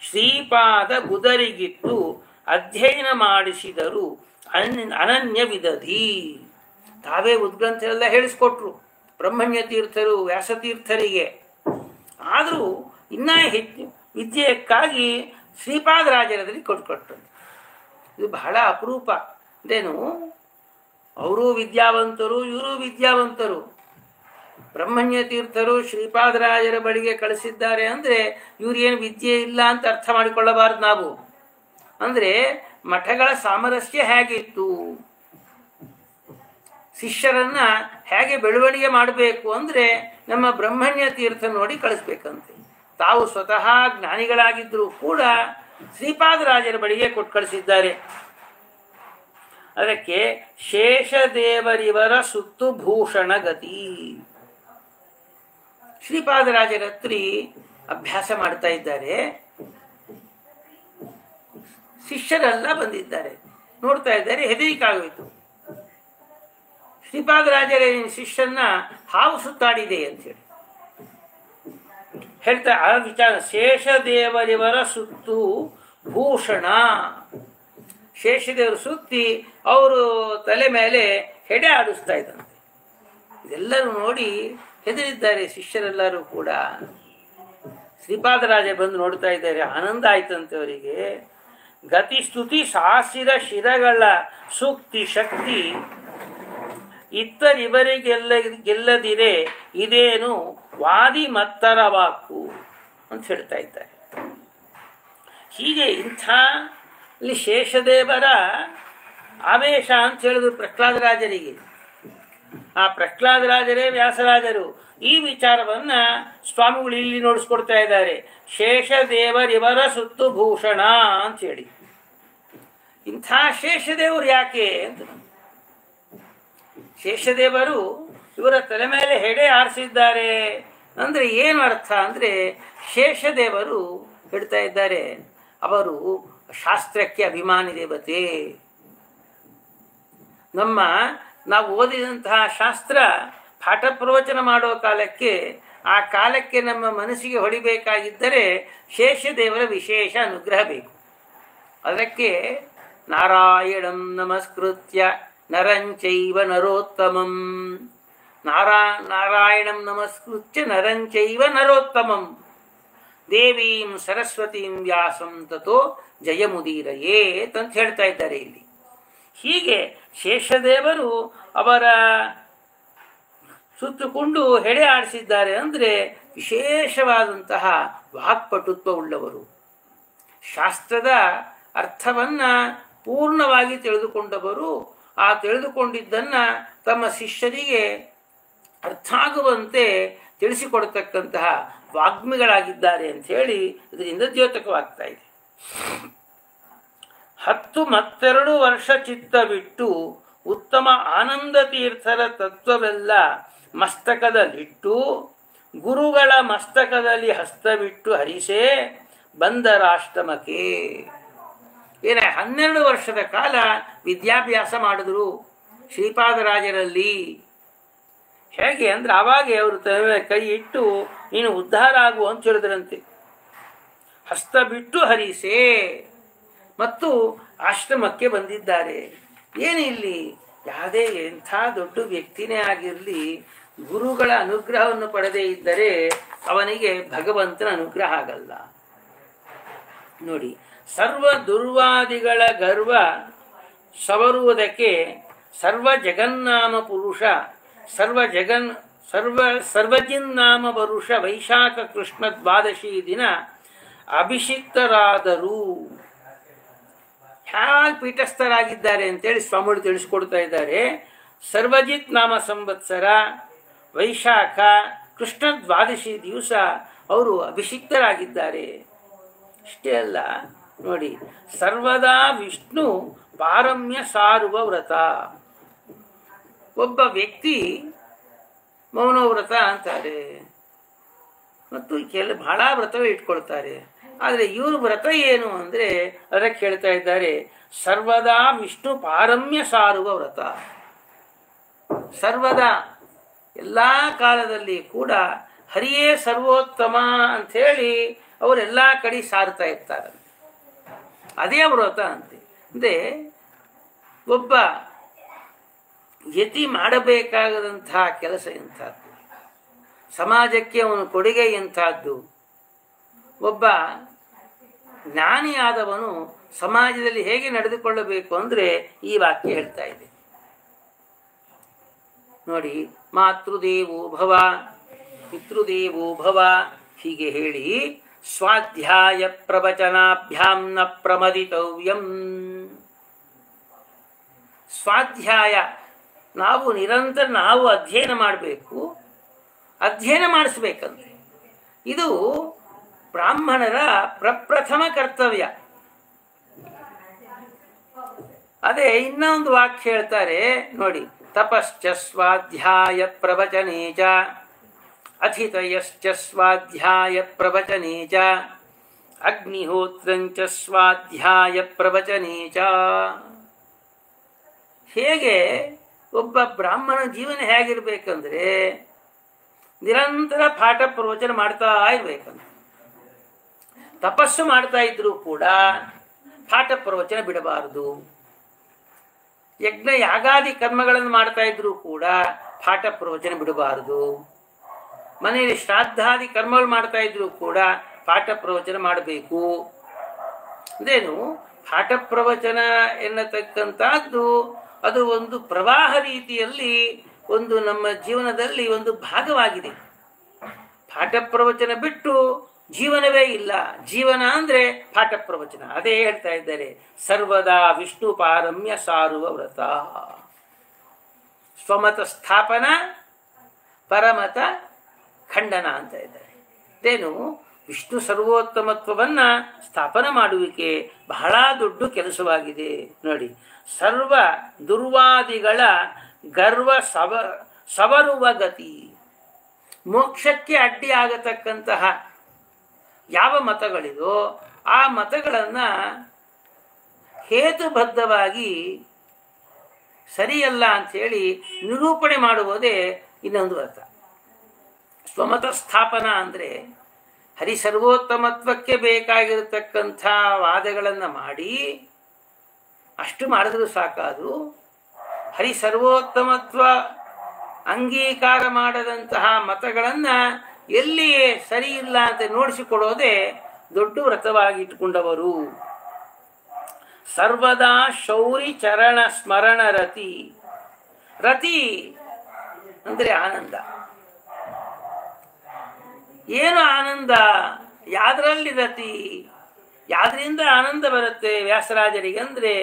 ಶ್ರೀಪಾದ ಬುಧರಿಗಿತ್ತು ಅಧ್ಯಯನ ಮಾಡಿಸಿದರು ಅನನ್ಯ ವಿದಧಿ. ತಾವೇ ಉದ್ಗ್ರಂಥರೆಲ್ಲ ಹೇಳಿಸ್ಕೊಟ್ರು ಬ್ರಹ್ಮಣ್ಯ ತೀರ್ಥರು ವ್ಯಾಸತೀರ್ಥರಿಗೆ. ಆದರೂ ಇನ್ನೂ ಹೆಚ್ಚು ವಿದ್ಯೆಯಕ್ಕಾಗಿ ಶ್ರೀಪಾದರಾಜರಲ್ಲಿ ಕೊಟ್ಕೊಟ್ರು. ಇದು ಬಹಳ ಅಪರೂಪ. ಅದೇನು, ಅವರು ವಿದ್ಯಾವಂತರು, ಇವರು ವಿದ್ಯಾವಂತರು. ಬ್ರಹ್ಮಣ್ಯ ತೀರ್ಥರು ಶ್ರೀಪಾದರಾಜರ ಬಳಿಗೆ ಕಳಿಸಿದ್ದಾರೆ ಅಂದರೆ ಇವ್ರೇನು ವಿದ್ಯೆ ಇಲ್ಲ ಅಂತ ಅರ್ಥ ಮಾಡಿಕೊಳ್ಳಬಾರ್ದು ನಾವು. ಅಂದರೆ ಮಠಗಳ ಸಾಮರಸ್ಯ ಹೇಗಿತ್ತು, ಶಿಷ್ಯರನ್ನ ಹೇಗೆ ಬೆಳವಣಿಗೆ ಮಾಡಬೇಕು ಅಂದರೆ ನಮ್ಮ ಬ್ರಹ್ಮಣ್ಯ ತೀರ್ಥ ನೋಡಿ ಕಳಿಸ್ಬೇಕಂತೆ. ತಾವು ಸ್ವತಃ ಜ್ಞಾನಿಗಳಾಗಿದ್ದರೂ ಕೂಡ ಶ್ರೀಪಾದರಾಜರ ಬಳಿಗೆ ಕೊಟ್ಟು ಕಳಿಸಿದ್ದಾರೆ. ಅದಕ್ಕೆ ಶೇಷದೇವರಿವರ ಸುತ್ತು ಭೂಷಣ ಗತಿ. ಶ್ರೀಪಾದರಾಜರ ಹತ್ರ ಅಭ್ಯಾಸ ಮಾಡ್ತಾ ಇದ್ದಾರೆ. ಶಿಷ್ಯರೆಲ್ಲ ಬಂದಿದ್ದಾರೆ, ನೋಡ್ತಾ ಇದ್ದಾರೆ. ಹೆದರಿಕಾಗೋಯ್ತು. ಶ್ರೀಪಾದರಾಜರ ಶಿಷ್ಯನ್ನ ಹಾವು ಸುತ್ತಾಡಿದೆ ಅಂತೇಳಿ ಹೇಳ್ತಾ ಆ ವಿಚಾರ. ಶೇಷದೇವರಿವರ ಸುತ್ತು ಭೂಷಣ. ಶೇಷದೇವರು ಸುತ್ತಿ ಅವರು ತಲೆ ಮೇಲೆ ಹೆಡೆ ಆಡಿಸ್ತಾ ಇದ್ದಂತೆ. ಇದೆಲ್ಲರೂ ನೋಡಿ ಹೆದರಿದ್ದಾರೆ ಶಿಷ್ಯರೆಲ್ಲರೂ ಕೂಡ. ಶ್ರೀಪಾದರಾಜ ಬಂದು ನೋಡ್ತಾ ಇದ್ದಾರೆ. ಆನಂದ ಆಯ್ತಂತೆ ಅವರಿಗೆ. ಗತಿ ಸ್ತುತಿ ಸಾಸಿರ ಶಿರಗಳ ಸೂಕ್ತಿ ಶಕ್ತಿ ಇತ್ತರಿವರಿಗೆಲ್ಲದಿರೆ ಇದೇನು ವಾದಿ ಮತ್ತರ ವಾಕು ಅಂತ ಹೇಳ್ತಾ ಇದ್ದಾರೆ. ಹೀಗೆ ಇಂಥ ಇಲ್ಲಿ ಶೇಷದೇವರ ಆವೇಶ ಅಂತ ಹೇಳಿದ್ರು ಪ್ರಹ್ಲಾದರಾಜರಿಗೆ. ಆ ಪ್ರಹ್ಲಾದರಾಜರೇ ವ್ಯಾಸರಾಜರು. ಈ ವಿಚಾರವನ್ನ ಸ್ವಾಮಿಗಳು ಇಲ್ಲಿ ನೋಡಿಸ್ಕೊಡ್ತಾ ಇದ್ದಾರೆ. ಶೇಷದೇವರಿವರ ಸುತ್ತು ಭೂಷಣ ಅಂತ ಹೇಳಿ. ಇಂಥ ಶೇಷದೇವರು ಯಾಕೆ ಅಂತ, ಶೇಷದೇವರು ಇವರ ತಲೆ ಮೇಲೆ ಹೆಡೆ ಆರಿಸಿದ್ದಾರೆ ಅಂದ್ರೆ ಏನು ಅರ್ಥ ಅಂದ್ರೆ, ಶೇಷದೇವರು ಹೇಳ್ತಾ ಇದ್ದಾರೆ ಅವರು ಶಾಸ್ತ್ರಕ್ಕೆ ಅಭಿಮಾನಿ ದೇವತೆ. ನಾವು ಓದಿದಂತಹ ಶಾಸ್ತ್ರ ಪಾಠ ಪ್ರವಚನ ಮಾಡೋ ಕಾಲಕ್ಕೆ, ಆ ಕಾಲಕ್ಕೆ ನಮ್ಮ ಮನಸ್ಸಿಗೆ ಹೊಳಿಬೇಕಾಗಿದ್ದರೆ ಶೇಷದೇವರ ವಿಶೇಷ ಅನುಗ್ರಹ ಬೇಕು. ಅದಕ್ಕೆ ನಾರಾಯಣಂ ನಮಸ್ಕೃತ್ಯ ನರಂಚೈವ ನರೋತ್ತಮಂ, ನಾರಾಯಣಂ ನಮಸ್ಕೃತ್ಯ ನರಂಚೈವ ನರೋತ್ತಮಂ ದೇವೀಂ ಸರಸ್ವತೀಂ ವ್ಯಾಸಂ ತಥೋ ಜಯಮುದೀರಯೇತ್ ಅಂತ ಹೇಳ್ತಾ ಇದ್ದಾರೆ ಇಲ್ಲಿ. ಹೀಗೆ ಶೇಷದೇವರು ಅವರ ಸುತ್ತುಕೊಂಡು ಹೆಡೆ ಆಡಿಸಿದ್ದಾರೆ ಅಂದರೆ ವಿಶೇಷವಾದಂತಹ ವಾಕ್ಪಟುತ್ವವುಳ್ಳವರು. ಶಾಸ್ತ್ರದ ಅರ್ಥವನ್ನ ಪೂರ್ಣವಾಗಿ ತಿಳಿದುಕೊಂಡವರು. ಆ ತಿಳಿದುಕೊಂಡಿದ್ದನ್ನು ತಮ್ಮ ಶಿಷ್ಯರಿಗೆ ಅರ್ಥ ಆಗುವಂತೆ ತಿಳಿಸಿಕೊಡ್ತಕ್ಕಂತಹ ವಾಗ್ಮಿಗಳಾಗಿದ್ದಾರೆ ಅಂತ ಹೇಳಿ ಇದರಿಂದ ದ್ಯೋತಕವಾಗ್ತಾ ಇದೆ. 10 ವರ್ಷ ಚಿತ್ತವಿಟ್ಟು ಉತ್ತಮ ಆನಂದ ತೀರ್ಥರ ತತ್ವವೆಲ್ಲ ಮಸ್ತಕದಲ್ಲಿಟ್ಟು ಗುರುಗಳ ಮಸ್ತಕದಲ್ಲಿ ಹಸ್ತವಿಟ್ಟು ಹರಿಸೇ ಬಂದ ರಾಷ್ಟ್ರಮಕ್ಕೆ. 12 ವರ್ಷದ ಕಾಲ ವಿದ್ಯಾಭ್ಯಾಸ ಮಾಡಿದ್ರು ಶ್ರೀಪಾದರಾಜರಲ್ಲಿ. ಹೇಗೆ ಅಂದ್ರೆ ಆವಾಗ ಅವರು ಕೈ ಇಟ್ಟು ನೀನು ಉದ್ಧಾರ ಆಗು ಅಂತ ಹೇಳಿದ್ರಂತೆ. ಹಸ್ತ ಬಿಟ್ಟು ಹರಿಸೇ ಮತ್ತು ಆಶ್ರಮಕ್ಕೆ ಬಂದಿದ್ದಾರೆ. ಏನಿಲ್ಲಿ ಯಾವುದೇ ಎಂಥ ದೊಡ್ಡ ವ್ಯಕ್ತಿನೇ ಆಗಿರಲಿ, ಗುರುಗಳ ಅನುಗ್ರಹವನ್ನು ಪಡೆದೇ ಇದ್ದರೆ ಅವನಿಗೆ ಭಗವಂತನ ಅನುಗ್ರಹ ಆಗಲ್ಲ. ನೋಡಿ, ಸರ್ವ ದುರ್ವಾದಿಗಳ ಗರ್ವ ಸವರುವುದಕ್ಕೆ ಸರ್ವ ಜಗನ್ನಾಮ ಪುರುಷ ಸರ್ವಜಿನ್ನಾಮ ವರುಷ ವೈಶಾಖ ಕೃಷ್ಣ ದ್ವಾದಶಿ ದಿನ ಅಭಿಷಿಕ್ತರಾದರು. ಹ್ಯಾಲ್ ಪೀಠಸ್ಥರಾಗಿದ್ದಾರೆ ಅಂತೇಳಿ ಸ್ವಾಮಿಗಳು ತಿಳಿಸ್ಕೊಡ್ತಾ ಇದ್ದಾರೆ. ಸರ್ವಜಿತ್ ನಾಮ ಸಂವತ್ಸರ ವೈಶಾಖ ಕೃಷ್ಣ ದ್ವಾದಶಿ ದಿವಸ ಅವರು ಅಭಿಷಿಕ್ತರಾಗಿದ್ದಾರೆ. ಇಷ್ಟೇ ಅಲ್ಲ, ನೋಡಿ, ಸರ್ವದಾ ವಿಷ್ಣು ಪಾರಮ್ಯ ಸಾರುವ ವ್ರತ. ಒಬ್ಬ ವ್ಯಕ್ತಿ ಮೌನವ್ರತ ಅಂತಾರೆ ಮತ್ತು ಬಹಳ ವ್ರತವೇ ಇಟ್ಕೊಳ್ತಾರೆ. ಆದರೆ ಇವರು ವ್ರತ ಏನು ಅಂದರೆ ಅದಕ್ಕೆ ಹೇಳ್ತಾ ಇದ್ದಾರೆ ಸರ್ವದಾ ವಿಷ್ಣು ಪಾರಮ್ಯ ಸಾರುವ ವ್ರತ. ಸರ್ವದಾ ಎಲ್ಲ ಕಾಲದಲ್ಲಿ ಕೂಡ ಹರಿಯೇ ಸರ್ವೋತ್ತಮ ಅಂಥೇಳಿ ಅವರೆಲ್ಲ ಕಡೆ ಸಾರ್ತಾ ಇರ್ತಾರೆ. ಅದೇ ವ್ರತ ಅಂತೆ. ಅಂದರೆ ಒಬ್ಬ ಯತಿ ಮಾಡಬೇಕಾಗದಂತಹ ಕೆಲಸ ಎಂಥದ್ದು, ಸಮಾಜಕ್ಕೆ ಅವನ ಕೊಡುಗೆ ಎಂಥದ್ದು. ಒಬ್ಬ ಜ್ಞಾನಿಯಾದವನು ಸಮಾಜದಲ್ಲಿ ಹೇಗೆ ನಡೆದುಕೊಳ್ಳಬೇಕು ಅಂದರೆ ಈ ವಾಕ್ಯ ಹೇಳ್ತಾ ಇದೆ ನೋಡಿ. ಮಾತೃದೇವೋ ಭವ ಪಿತೃದೇವೋ ಭವ ಹೀಗೆ ಹೇಳಿ ಸ್ವಾಧ್ಯಾಯ ಪ್ರವಚನಾಭ್ಯಾಂ ನ ಪ್ರಮದಿತವ್ಯಂ. ಸ್ವಾಧ್ಯಾಯ ನಾವು ನಿರಂತರ ಅಧ್ಯಯನ ಮಾಡಬೇಕು, ಅಧ್ಯಯನ ಮಾಡಿಸ್ಬೇಕಂತೆ. ಇದು ಬ್ರಾಹ್ಮಣರ ಪ್ರಪ್ರಥಮ ಕರ್ತವ್ಯ. ಅದೇ ಇನ್ನೊಂದು ವಾಕ್ಯ ಹೇಳ್ತಾರೆ ನೋಡಿ, ತಪಶ್ಚ ಸ್ವಾಧ್ಯಾಯ ಪ್ರವಚನೇ ಚ ಅಥಿತಯಶ್ಚ ಸ್ವಾಧ್ಯಾಯ ಪ್ರವಚನೇ ಚ ಅಗ್ನಿಹೋತ್ರಂಚ ಸ್ವಾಧ್ಯಾಯ ಪ್ರವಚನೇ ಚ. ಹೇಗೆ ಒಬ್ಬ ಬ್ರಾಹ್ಮಣ ಜೀವನ ಹೇಗಿರ್ಬೇಕಂದ್ರೆ ನಿರಂತರ ಪಾಠ ಪ್ರವಚನ ಮಾಡ್ತಾ ಇರ್ಬೇಕಂತ. ತಪಸ್ಸು ಮಾಡ್ತಾ ಇದ್ರು ಕೂಡ ಪಾಠ ಪ್ರವಚನ ಬಿಡಬಾರದು. ಯಜ್ಞ ಯಾಗಾದಿ ಕರ್ಮಗಳನ್ನು ಮಾಡ್ತಾ ಇದ್ರು ಕೂಡ ಪಾಠ ಪ್ರವಚನ ಬಿಡಬಾರದು. ಮನೆಯಲ್ಲಿ ಶ್ರಾದ್ದಾದಿ ಕರ್ಮಗಳು ಮಾಡ್ತಾ ಇದ್ರು ಕೂಡ ಪಾಠ ಪ್ರವಚನ ಮಾಡಬೇಕು. ಅದೇನು ಪಾಠ ಪ್ರವಚನ ಎನ್ನತಕ್ಕಂಥದ್ದು ಅದು ಒಂದು ಪ್ರವಾಹ ರೀತಿಯಲ್ಲಿ ಒಂದು ನಮ್ಮ ಜೀವನದಲ್ಲಿ ಒಂದು ಭಾಗವಾಗಿದೆ. ಪಾಠ ಪ್ರವಚನ ಬಿಟ್ಟು ಜೀವನವೇ ಇಲ್ಲ. ಜೀವನ ಅಂದರೆ ಪಾಠ ಪ್ರವಚನ. ಅದೇ ಹೇಳ್ತಾ ಇದ್ದಾರೆ, ಸರ್ವದಾ ವಿಷ್ಣು ಪಾರಮ್ಯ ಸಾರುವ ವ್ರತ. ಸ್ವಮತ ಸ್ಥಾಪನ, ಪರಮತ ಖಂಡನ ಅಂತ ಇದ್ದಾರೆ. ಇದೇನು ವಿಷ್ಣು ಸರ್ವೋತ್ತಮತ್ವವನ್ನು ಸ್ಥಾಪನೆ ಮಾಡುವಿಕೆ ಬಹಳ ದೊಡ್ಡ ಕೆಲಸವಾಗಿದೆ ನೋಡಿ. ಸರ್ವ ದುರ್ವಾದಿಗಳ ಗರ್ವ ಸವರುವ ಗತಿ, ಮೋಕ್ಷಕ್ಕೆ ಅಡ್ಡಿ ಆಗತಕ್ಕಂತಹ ಯಾವ ಮತಗಳಿದೋ ಆ ಮತಗಳನ್ನು ಹೇತುಬದ್ಧವಾಗಿ ಸರಿಯಲ್ಲ ಅಂಥೇಳಿ ನಿರೂಪಣೆ ಮಾಡುವುದೇ ಇನ್ನೊಂದು ಅರ್ಥ. ಸ್ವಮತ ಸ್ಥಾಪನ ಅಂದರೆ ಹರಿಸರ್ವೋತ್ತಮತ್ವಕ್ಕೆ ಬೇಕಾಗಿರತಕ್ಕಂಥ ವಾದಗಳನ್ನು ಮಾಡಿ ಅಷ್ಟು ಮಾಡಿದ್ರೂ ಸಾಕಾದು. ಹರಿಸರ್ವೋತ್ತಮತ್ವ ಅಂಗೀಕಾರ ಮಾಡದಂತಹ ಮತಗಳನ್ನು ಎಲ್ಲಿಯೇ ಸರಿ ಇಲ್ಲ ಅಂತ ನೋಡಿಸಿಕೊಡೋದೇ ದೊಡ್ಡ ವ್ರತವಾಗಿ ಇಟ್ಟುಕೊಂಡವರು. ಸರ್ವದಾ ಶೌರಿ ಚರಣ ಸ್ಮರಣ ರತಿ. ರತಿ ಅಂದರೆ ಆನಂದ. ಏನು ಆನಂದ? ಯಾವ್ದ್ರಲ್ಲಿ ರತಿ? ಯಾವ್ದ್ರಿಂದ ಆನಂದ ಬರುತ್ತೆ ವ್ಯಾಸರಾಜರಿಗೆ ಅಂದರೆ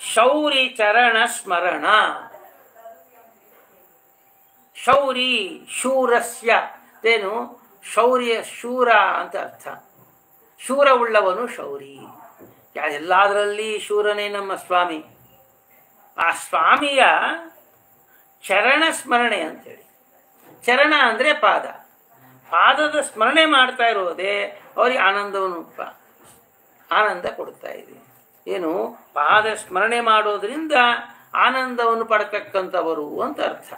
ಶೌರಿ ಚರಣ ಸ್ಮರಣ. ಶೌರಿ ಶೂರಸ್ಯ ಏನು? ಶೌರ್ಯ ಶೂರ ಅಂತ ಅರ್ಥ. ಶೂರ ಉಳ್ಳವನು ಶೌರಿ. ಎಲ್ಲದರಲ್ಲಿ ಶೂರನೇ ನಮ್ಮ ಸ್ವಾಮಿ. ಆ ಸ್ವಾಮಿಯ ಚರಣ ಸ್ಮರಣೆ ಅಂತೇಳಿ. ಚರಣ ಅಂದರೆ ಪಾದ. ಪಾದದ ಸ್ಮರಣೆ ಮಾಡ್ತಾ ಇರೋದೇ ಅವರಿಗೆ ಆನಂದ ಕೊಡ್ತಾ ಇದೆ. ಏನು? ಪಾದ ಸ್ಮರಣೆ ಮಾಡೋದ್ರಿಂದ ಆನಂದವನ್ನು ಪಡ್ತಕ್ಕಂಥವರು ಅಂತ ಅರ್ಥ.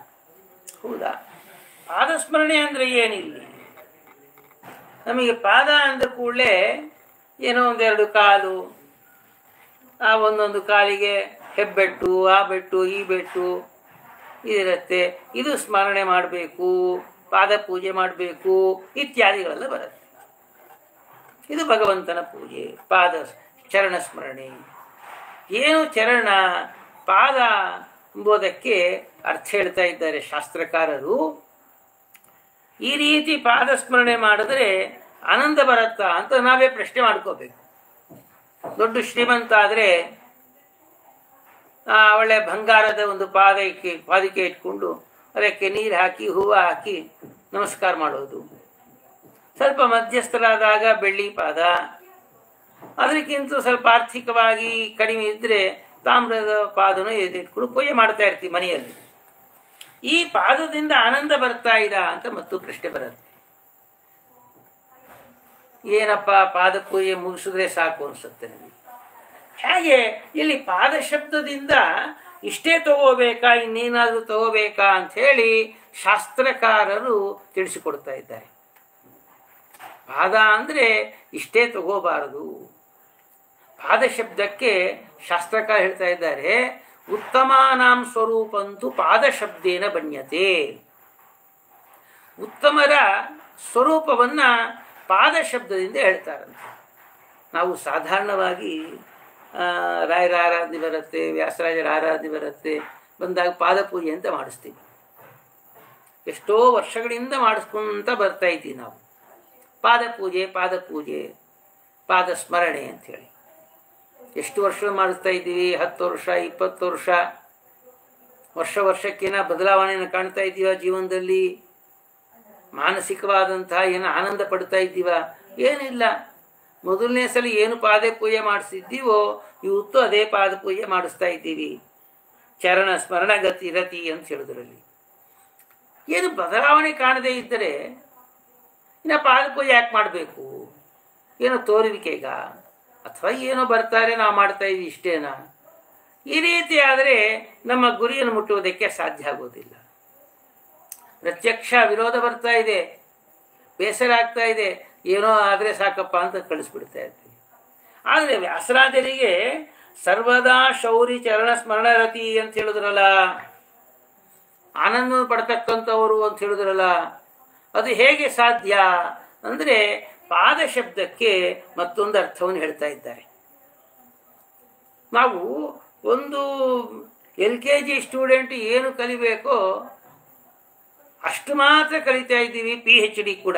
ಹೌದಾ? ಪಾದ ಸ್ಮರಣೆ ಅಂದರೆ ಏನಿಲ್ಲ. ನಮಗೆ ಪಾದ ಅಂದ ಕೂಡಲೇ ಏನೋ ಒಂದೆರಡು ಕಾಲು, ಆ ಒಂದೊಂದು ಕಾಲಿಗೆ ಹೆಬ್ಬೆಟ್ಟು, ಆ ಬೆಟ್ಟು, ಈ ಬೆಟ್ಟು ಇದಿರುತ್ತೆ. ಇದು ಸ್ಮರಣೆ ಮಾಡಬೇಕು, ಪಾದ ಪೂಜೆ ಮಾಡಬೇಕು ಇತ್ಯಾದಿಗಳೆಲ್ಲ ಬರುತ್ತೆ. ಇದು ಭಗವಂತನ ಪೂಜೆ, ಪಾದ ಚರಣ ಸ್ಮರಣೆ. ಏನು ಚರಣ ಪಾದ ಎಂಬುದಕ್ಕೆ ಅರ್ಥ ಹೇಳ್ತಾ ಇದ್ದಾರೆ ಶಾಸ್ತ್ರಕಾರರು. ಈ ರೀತಿ ಪಾದ ಸ್ಮರಣೆ ಮಾಡಿದ್ರೆ ಆನಂದ ಬರುತ್ತಾ ಅಂತ ನಾವೇ ಪ್ರಶ್ನೆ ಮಾಡ್ಕೋಬೇಕು. ದೊಡ್ಡ ಶ್ರೀಮಂತ ಆದರೆ ಒಳ್ಳೆ ಬಂಗಾರದ ಒಂದು ಪಾದಿಕೆ ಇಟ್ಕೊಂಡು ಅದಕ್ಕೆ ನೀರು ಹಾಕಿ ಹೂವು ಹಾಕಿ ನಮಸ್ಕಾರ ಮಾಡೋದು. ಸ್ವಲ್ಪ ಮಧ್ಯಸ್ಥರಾದಾಗ ಬೆಳ್ಳಿ ಪಾದ, ಅದಕ್ಕಿಂತ ಸ್ವಲ್ಪ ಆರ್ಥಿಕವಾಗಿ ಕಡಿಮೆ ಇದ್ದರೆ ತಾಮ್ರದ ಪಾದನೂ ಎದಿಟ್ಕೊಂಡು ಪೂಜೆ ಮಾಡ್ತಾ ಇರ್ತೀವಿ ಮನೆಯಲ್ಲಿ. ಈ ಪಾದದಿಂದ ಆನಂದ ಬರ್ತಾ ಇರಾ ಅಂತ ಮತ್ತು ಪ್ರಶ್ನೆ ಬರುತ್ತೆ. ಏನಪ್ಪ ಪಾದ ಪೂಜೆ ಮುಗಿಸಿದ್ರೆ ಸಾಕು ಅನ್ಸುತ್ತೆ ನನಗೆ. ಹಾಗೆ ಇಲ್ಲಿ ಪಾದ ಶಬ್ದದಿಂದ ಇಷ್ಟೇ ತಗೋಬೇಕಾ ಇನ್ನೇನಾದರೂ ತಗೋಬೇಕಾ ಅಂಥೇಳಿ ಶಾಸ್ತ್ರಕಾರರು ತಿಳಿಸಿಕೊಡ್ತಾ ಇದ್ದಾರೆ. ಪಾದ ಅಂದರೆ ಇಷ್ಟೇ ತಗೋಬಾರದು. ಪಾದ ಶಬ್ದಕ್ಕೆ ಶಾಸ್ತ್ರಕಾರ ಹೇಳ್ತಾ ಇದ್ದಾರೆ, ಉತ್ತಮಾನಾಂ ಸ್ವರೂಪಂತೂ ಪಾದ ಶಬ್ದೇನ ಬಣ್ಯತೆ. ಉತ್ತಮರ ಸ್ವರೂಪವನ್ನು ಪಾದ ಶಬ್ದದಿಂದ ಹೇಳ್ತಾರಂತೆ. ನಾವು ಸಾಧಾರಣವಾಗಿ ರಾಯರ ಆರಾಧನೆ ಬರುತ್ತೆ, ವ್ಯಾಸರಾಜರ ಆರಾಧನೆ ಬರುತ್ತೆ, ಬಂದಾಗ ಪಾದ ಪೂಜೆ ಅಂತ ಮಾಡಿಸ್ತೀವಿ. ಎಷ್ಟೋ ವರ್ಷಗಳಿಂದ ಮಾಡಿಸ್ಕೊಂತ ಬರ್ತಾ ಇದ್ದೀವಿ ನಾವು. ಪಾದ ಪೂಜೆ ಪಾದ ಸ್ಮರಣೆ ಅಂಥೇಳಿ ಎಷ್ಟು ವರ್ಷ ಮಾಡಿಸ್ತಾ ಇದ್ದೀವಿ? 10 ವರ್ಷ 20 ವರ್ಷ. ವರ್ಷಕ್ಕೇನ ಬದಲಾವಣೆಯನ್ನು ಕಾಣ್ತಾ ಇದ್ದೀವ ಜೀವನದಲ್ಲಿ? ಮಾನಸಿಕವಾದಂತಹ ಏನು ಆನಂದ ಪಡ್ತಾ ಇದ್ದೀವ? ಏನಿಲ್ಲ. ಮೊದಲನೇ ಸಲ ಏನು ಪಾದ ಪೂಜೆ ಮಾಡಿಸಿದ್ದೀವೋ ಇವತ್ತು ಅದೇ ಪಾದ ಪೂಜೆ ಮಾಡಿಸ್ತಾ ಇದ್ದೀವಿ. ಚರಣ ಸ್ಮರಣ ಗತಿ ರತಿ ಅಂತ ಹೇಳೋದ್ರಲ್ಲಿ ಏನು ಬದಲಾವಣೆ ಕಾಣದೇ ಇದ್ದರೆ ಇನ್ನು ಪಾದ ಪೂಜೆ ಯಾಕೆ ಮಾಡಬೇಕು? ಏನೋ ತೋರುವಿಕೆಗ ಅಥವಾ ಏನೋ ಬರ್ತಾರೆ ನಾವು ಮಾಡ್ತಾ ಇದ್ದೀವಿ ಇಷ್ಟೇನಾ? ಈ ರೀತಿ ಆದರೆ ನಮ್ಮ ಗುರಿಯನ್ನು ಮುಟ್ಟುವುದಕ್ಕೆ ಸಾಧ್ಯ ಆಗೋದಿಲ್ಲ. ಪ್ರತ್ಯಕ್ಷ ವಿರೋಧ ಬರ್ತಾ ಇದೆ, ಬೇಸರ ಆಗ್ತಾ ಇದೆ, ಏನೋ ಆದರೆ ಸಾಕಪ್ಪ ಅಂತ ಕಳಿಸ್ಬಿಡ್ತಾ ಇರ್ತೀವಿ. ಆದರೆ ವ್ಯಾಸರಾಜರಿಗೆ ಸರ್ವದಾ ಶೌರಿ ಚರಣ ಸ್ಮರಣ ರತಿ ಅಂತ ಹೇಳಿದ್ರಲ್ಲ, ಆನಂದ ಪಡ್ತಕ್ಕಂಥವರು ಅಂತ ಹೇಳಿದ್ರಲ್ಲ, ಅದು ಹೇಗೆ ಸಾಧ್ಯ ಅಂದರೆ ಪಾದ ಶಬ್ದಕ್ಕೆ ಮತ್ತೊಂದು ಅರ್ಥವನ್ನು ಹೇಳ್ತಾ ಇದ್ದಾರೆ. ನಾವು ಒಂದು LKG ಸ್ಟೂಡೆಂಟ್ ಏನು ಕಲಿಬೇಕೋ ಅಷ್ಟು ಮಾತ್ರ ಕಲಿತಾ ಇದ್ದೀವಿ. PhD ಕೂಡ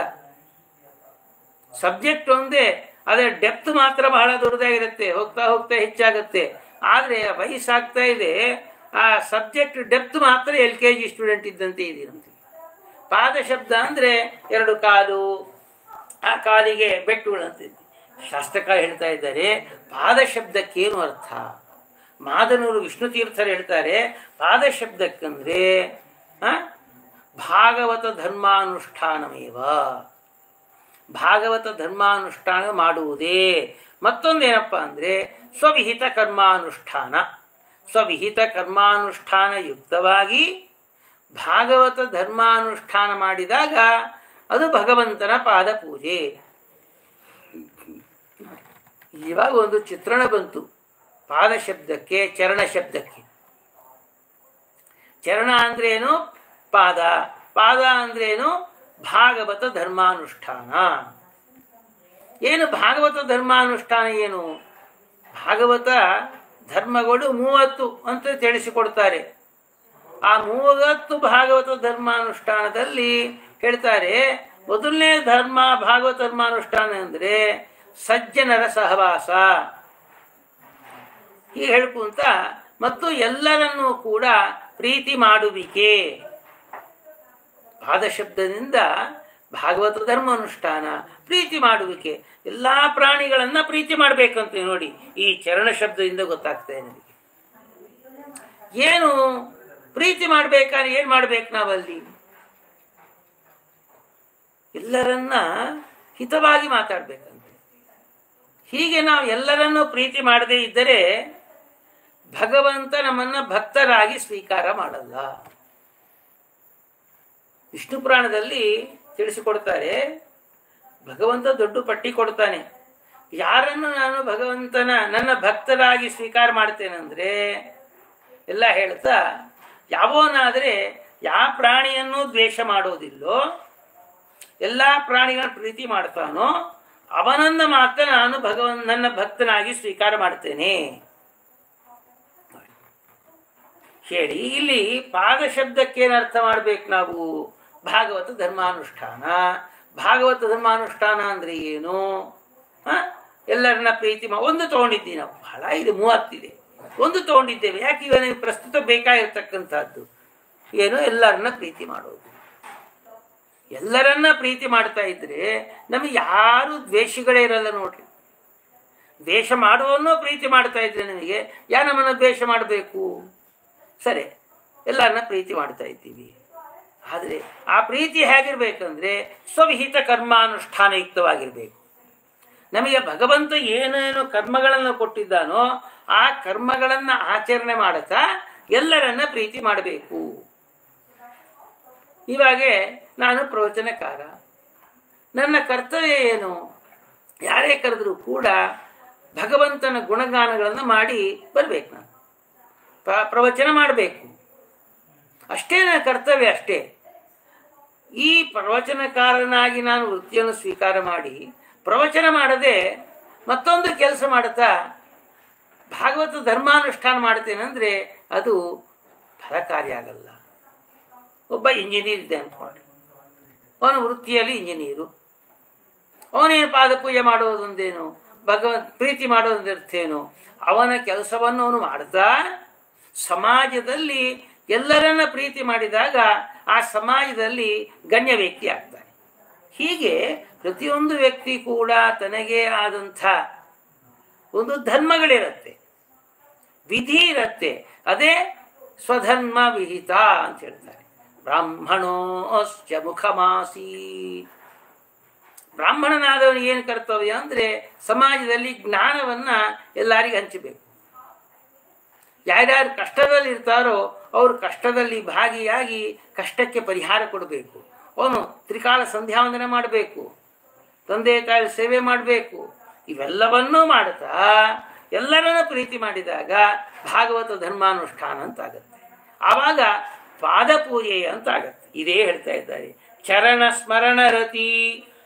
ಸಬ್ಜೆಕ್ಟ್ ಒಂದೇ, ಅದರ ಡೆಪ್ತ್ ಮಾತ್ರ ಬಹಳ ದೊಡ್ಡದಾಗಿರುತ್ತೆ, ಹೋಗ್ತಾ ಹೋಗ್ತಾ ಹೆಚ್ಚಾಗುತ್ತೆ. ಆದರೆ ವಯಸ್ಸಾಗ್ತಾ ಇದೆ, ಆ ಸಬ್ಜೆಕ್ಟ್ ಡೆಪ್ತ್ ಮಾತ್ರ LKG ಸ್ಟೂಡೆಂಟ್ ಇದ್ದಂತೆ ಇದೆಯಂತೆ. ಪಾದ ಶಬ್ದ ಅಂದರೆ 2 ಕಾಲು, ಆ ಕಾಲಿಗೆ ಬೆಟ್ಟುಗಳಂತಿದೆ. ಶಾಸ್ತ್ರಕಾರ ಹೇಳ್ತಾ ಇದ್ದಾರೆ, ಪಾದ ಶಬ್ದಕ್ಕೇನು ಅರ್ಥ? ಮಾದನೂರು ವಿಷ್ಣು ತೀರ್ಥರು ಹೇಳ್ತಾರೆ, ಪಾದ ಶಬ್ದಕ್ಕಂದ್ರೆ ಭಾಗವತ ಧರ್ಮಾನುಷ್ಠಾನಮೇವ, ಭಾಗವತ ಧರ್ಮಾನುಷ್ಠಾನ ಮಾಡುವುದೇ. ಮತ್ತೊಂದೇನಪ್ಪ ಅಂದರೆ ಸ್ವವಿಹಿತ ಕರ್ಮಾನುಷ್ಠಾನ. ಸ್ವವಿಹಿತ ಕರ್ಮಾನುಷ್ಠಾನ ಯುಕ್ತವಾಗಿ ಭಾಗವತ ಧರ್ಮಾನುಷ್ಠಾನ ಮಾಡಿದಾಗ ಅದು ಭಗವಂತನ ಪಾದ ಪೂಜೆ. ಇವಾಗ ಒಂದು ಚಿತ್ರಣ ಬಂತು ಪಾದ ಶಬ್ದಕ್ಕೆ, ಚರಣ ಶಬ್ದಕ್ಕೆ. ಚರಣ ಅಂದ್ರೇನು? ಪಾದ. ಪಾದ ಅಂದ್ರೇನು? ಭಾಗವತ ಧರ್ಮಾನುಷ್ಠಾನ. ಏನು ಭಾಗವತ ಧರ್ಮಾನುಷ್ಠಾನ? ಏನು ಭಾಗವತ ಧರ್ಮಗಳು 30 ಅಂತ ತಿಳಿಸಿಕೊಡ್ತಾರೆ. ಆ 30 ಭಾಗವತ ಧರ್ಮಾನುಷ್ಠಾನದಲ್ಲಿ ಹೇಳ್ತಾರೆ, ಮೊದಲನೇ ಧರ್ಮ ಭಾಗವತ ಧರ್ಮಾನುಷ್ಠಾನ ಅಂದರೆ ಸಜ್ಜನರ ಸಹವಾಸ. ಹೀಗೆ ಹೇಳ್ಕೊಂತ ಮತ್ತು ಎಲ್ಲರನ್ನೂ ಕೂಡ ಪ್ರೀತಿ ಮಾಡುವಿಕೆ. ಪಾದ ಶಬ್ದದಿಂದ ಭಾಗವತ ಧರ್ಮಾನುಷ್ಠಾನ, ಪ್ರೀತಿ ಮಾಡುವಿಕೆ. ಎಲ್ಲ ಪ್ರಾಣಿಗಳನ್ನ ಪ್ರೀತಿ ಮಾಡ್ಬೇಕಂತ ನೋಡಿ, ಈ ಚರಣ ಶಬ್ದದಿಂದ ಗೊತ್ತಾಗ್ತದೆ ನನಗೆ. ಏನು ಪ್ರೀತಿ ಮಾಡ್ಬೇಕಾದ್ರೆ ಏನ್ ಮಾಡ್ಬೇಕು ನಾವಲ್ಲಿ? ಎಲ್ಲರನ್ನ ಹಿತವಾಗಿ ಮಾತಾಡ್ಬೇಕಂತೆ. ಹೀಗೆ ನಾವು ಎಲ್ಲರನ್ನೂ ಪ್ರೀತಿ ಮಾಡದೇ ಇದ್ದರೆ ಭಗವಂತ ನಮ್ಮನ್ನ ಭಕ್ತರಾಗಿ ಸ್ವೀಕಾರ ಮಾಡಲ್ಲ. ವಿಷ್ಣು ಪುರಾಣದಲ್ಲಿ ತಿಳಿಸಿಕೊಡ್ತಾರೆ, ಭಗವಂತ ದೊಡ್ಡ ಪಟ್ಟಿ ಕೊಡ್ತಾನೆ. ಯಾರನ್ನು ನಾನು ಭಗವಂತನ ನನ್ನ ಭಕ್ತರಾಗಿ ಸ್ವೀಕಾರ ಮಾಡ್ತೇನೆಂದ್ರೆ ಎಲ್ಲ ಹೇಳ್ತಾ, ಯಾವನಾದರೆ ಯಾವ ಪ್ರಾಣಿಯನ್ನು ದ್ವೇಷ ಮಾಡೋದಿಲ್ಲೋ, ಎಲ್ಲ ಪ್ರಾಣಿಗಳ ಪ್ರೀತಿ ಮಾಡ್ತಾನೋ ಅವನನ್ನು ಮಾತ್ರ ನಾನು ನನ್ನ ಭಕ್ತನಾಗಿ ಸ್ವೀಕಾರ ಮಾಡ್ತೇನೆ ಹೇಳಿ. ಇಲ್ಲಿ ಪಾದ ಶಬ್ದಕ್ಕೇನು ಅರ್ಥ ಮಾಡ್ಬೇಕು ನಾವು? ಭಾಗವತ ಧರ್ಮಾನುಷ್ಠಾನ. ಭಾಗವತ ಧರ್ಮಾನುಷ್ಠಾನ ಅಂದ್ರೆ ಏನು? ಎಲ್ಲರನ್ನ ಪ್ರೀತಿ ಒಂದು ತಗೊಂಡಿದ್ದೀವಿ ನಾವು, ಬಹಳ ಇದೆ, 30 ಇದೆ, ಒಂದು ತಗೊಂಡಿದ್ದೇವೆ. ಯಾಕೆ ಇವನಿಗೆ ಪ್ರಸ್ತುತ ಬೇಕಾಗಿರ್ತಕ್ಕಂಥದ್ದು ಏನು? ಎಲ್ಲರನ್ನ ಪ್ರೀತಿ ಮಾಡೋದು. ಎಲ್ಲರನ್ನ ಪ್ರೀತಿ ಮಾಡ್ತಾ ಇದ್ರೆ ನಮಗೆ ಯಾರು ದ್ವೇಷಗಳೇ ಇರಲ್ಲ ನೋಡ್ರಿ. ದ್ವೇಷ ಮಾಡುವನ್ನೋ ಪ್ರೀತಿ ಮಾಡ್ತಾ ಇದ್ರೆ ನಮಗೆ ನಮ್ಮನ್ನ ದ್ವೇಷ ಮಾಡಬೇಕು? ಸರಿ, ಎಲ್ಲರನ್ನ ಪ್ರೀತಿ ಮಾಡ್ತಾ ಇದ್ದೀವಿ. ಆದರೆ ಆ ಪ್ರೀತಿ ಹೇಗಿರ್ಬೇಕಂದ್ರೆ ಸ್ವವಿಹಿತ ಕರ್ಮಾನುಷ್ಠಾನಯುಕ್ತವಾಗಿರ್ಬೇಕು. ನಮಗೆ ಭಗವಂತ ಏನೇನು ಕರ್ಮಗಳನ್ನು ಕೊಟ್ಟಿದ್ದಾನೋ ಆ ಕರ್ಮಗಳನ್ನು ಆಚರಣೆ ಮಾಡುತ್ತಾ ಎಲ್ಲರನ್ನ ಪ್ರೀತಿ ಮಾಡಬೇಕು. ಇವಾಗೆ ನಾನು ಪ್ರವಚನಕಾರ, ನನ್ನ ಕರ್ತವ್ಯ ಏನು? ಯಾರೇ ಕರೆದರೂ ಕೂಡ ಭಗವಂತನ ಗುಣಗಾನಗಳನ್ನು ಮಾಡಿ ಬರಬೇಕು. ನಾನು ಪ್ರವಚನ ಮಾಡಬೇಕು, ಅಷ್ಟೇ ನನ್ನ ಕರ್ತವ್ಯ, ಅಷ್ಟೇ. ಈ ಪ್ರವಚನಕಾರನಾಗಿ ನಾನು ವೃತ್ತಿಯನ್ನು ಸ್ವೀಕಾರ ಮಾಡಿ ಪ್ರವಚನ ಮಾಡದೆ ಮತ್ತೊಂದು ಕೆಲಸ ಮಾಡುತ್ತಾ ಭಾಗವತ ಧರ್ಮಾನುಷ್ಠಾನ ಮಾಡ್ತೇನೆಂದ್ರೆ ಅದು ಫಲಕಾರಿ ಆಗಲ್ಲ. ಒಬ್ಬ ಇಂಜಿನಿಯರ್ ಇದೆ ಅಂದ್ಕೊಂಡ್ರೆ, ಅವನ ವೃತ್ತಿಯಲ್ಲಿ ಇಂಜಿನಿಯರು, ಅವನೇನು ಪಾದ ಪೂಜೆ ಮಾಡೋದೊಂದೇನು, ಪ್ರೀತಿ ಮಾಡೋದರ್ಥೇನು? ಅವನ ಕೆಲಸವನ್ನು ಅವನು ಮಾಡ್ತಾ ಸಮಾಜದಲ್ಲಿ ಎಲ್ಲರನ್ನ ಪ್ರೀತಿ ಮಾಡಿದಾಗ ಆ ಸಮಾಜದಲ್ಲಿ ಗಣ್ಯ ವ್ಯಕ್ತಿ ಆಗ್ತಾನೆ. ಹೀಗೆ ಪ್ರತಿಯೊಂದು ವ್ಯಕ್ತಿ ಕೂಡ ತನಗೇ ಆದಂಥ ಒಂದು ಧರ್ಮಗಳಿರತ್ತೆ, ವಿಧಿ ಇರತ್ತೆ. ಅದೇ ಸ್ವಧರ್ಮ ವಿಹಿತ ಅಂತ ಹೇಳ್ತಾರೆ. ಬ್ರಾಹ್ಮಣೋಶ್ಚ ಮುಖಮಾಸಿ. ಬ್ರಾಹ್ಮಣನಾದವನಿಗೆ ಏನು ಕರ್ತವ್ಯ ಅಂದರೆ ಸಮಾಜದಲ್ಲಿ ಜ್ಞಾನವನ್ನ ಎಲ್ಲರಿಗೂ ಹಂಚಬೇಕು. ಯಾರ್ಯಾರು ಕಷ್ಟದಲ್ಲಿ ಇರ್ತಾರೋ ಅವರು ಕಷ್ಟದಲ್ಲಿ ಭಾಗಿಯಾಗಿ ಕಷ್ಟಕ್ಕೆ ಪರಿಹಾರ ಕೊಡಬೇಕು. ಅವನು ತ್ರಿಕಾಲ ಸಂಧ್ಯಾವಂದನೆ ಮಾಡಬೇಕು, ತಂದೆ ತಾಯಿ ಸೇವೆ ಮಾಡಬೇಕು. ಇವೆಲ್ಲವನ್ನೂ ಮಾಡುತ್ತಾ ಎಲ್ಲರನ್ನ ಪ್ರೀತಿ ಮಾಡಿದಾಗ ಭಾಗವತ ಧರ್ಮಾನುಷ್ಠಾನ ಅಂತಾಗತ್ತೆ. ಆವಾಗ ಪಾದ ಪೂಜೆ ಅಂತಾಗತ್ತೆ. ಇದೇ ಹೇಳ್ತಾ ಇದ್ದಾರೆ, ಚರಣ ಸ್ಮರಣ ರತಿ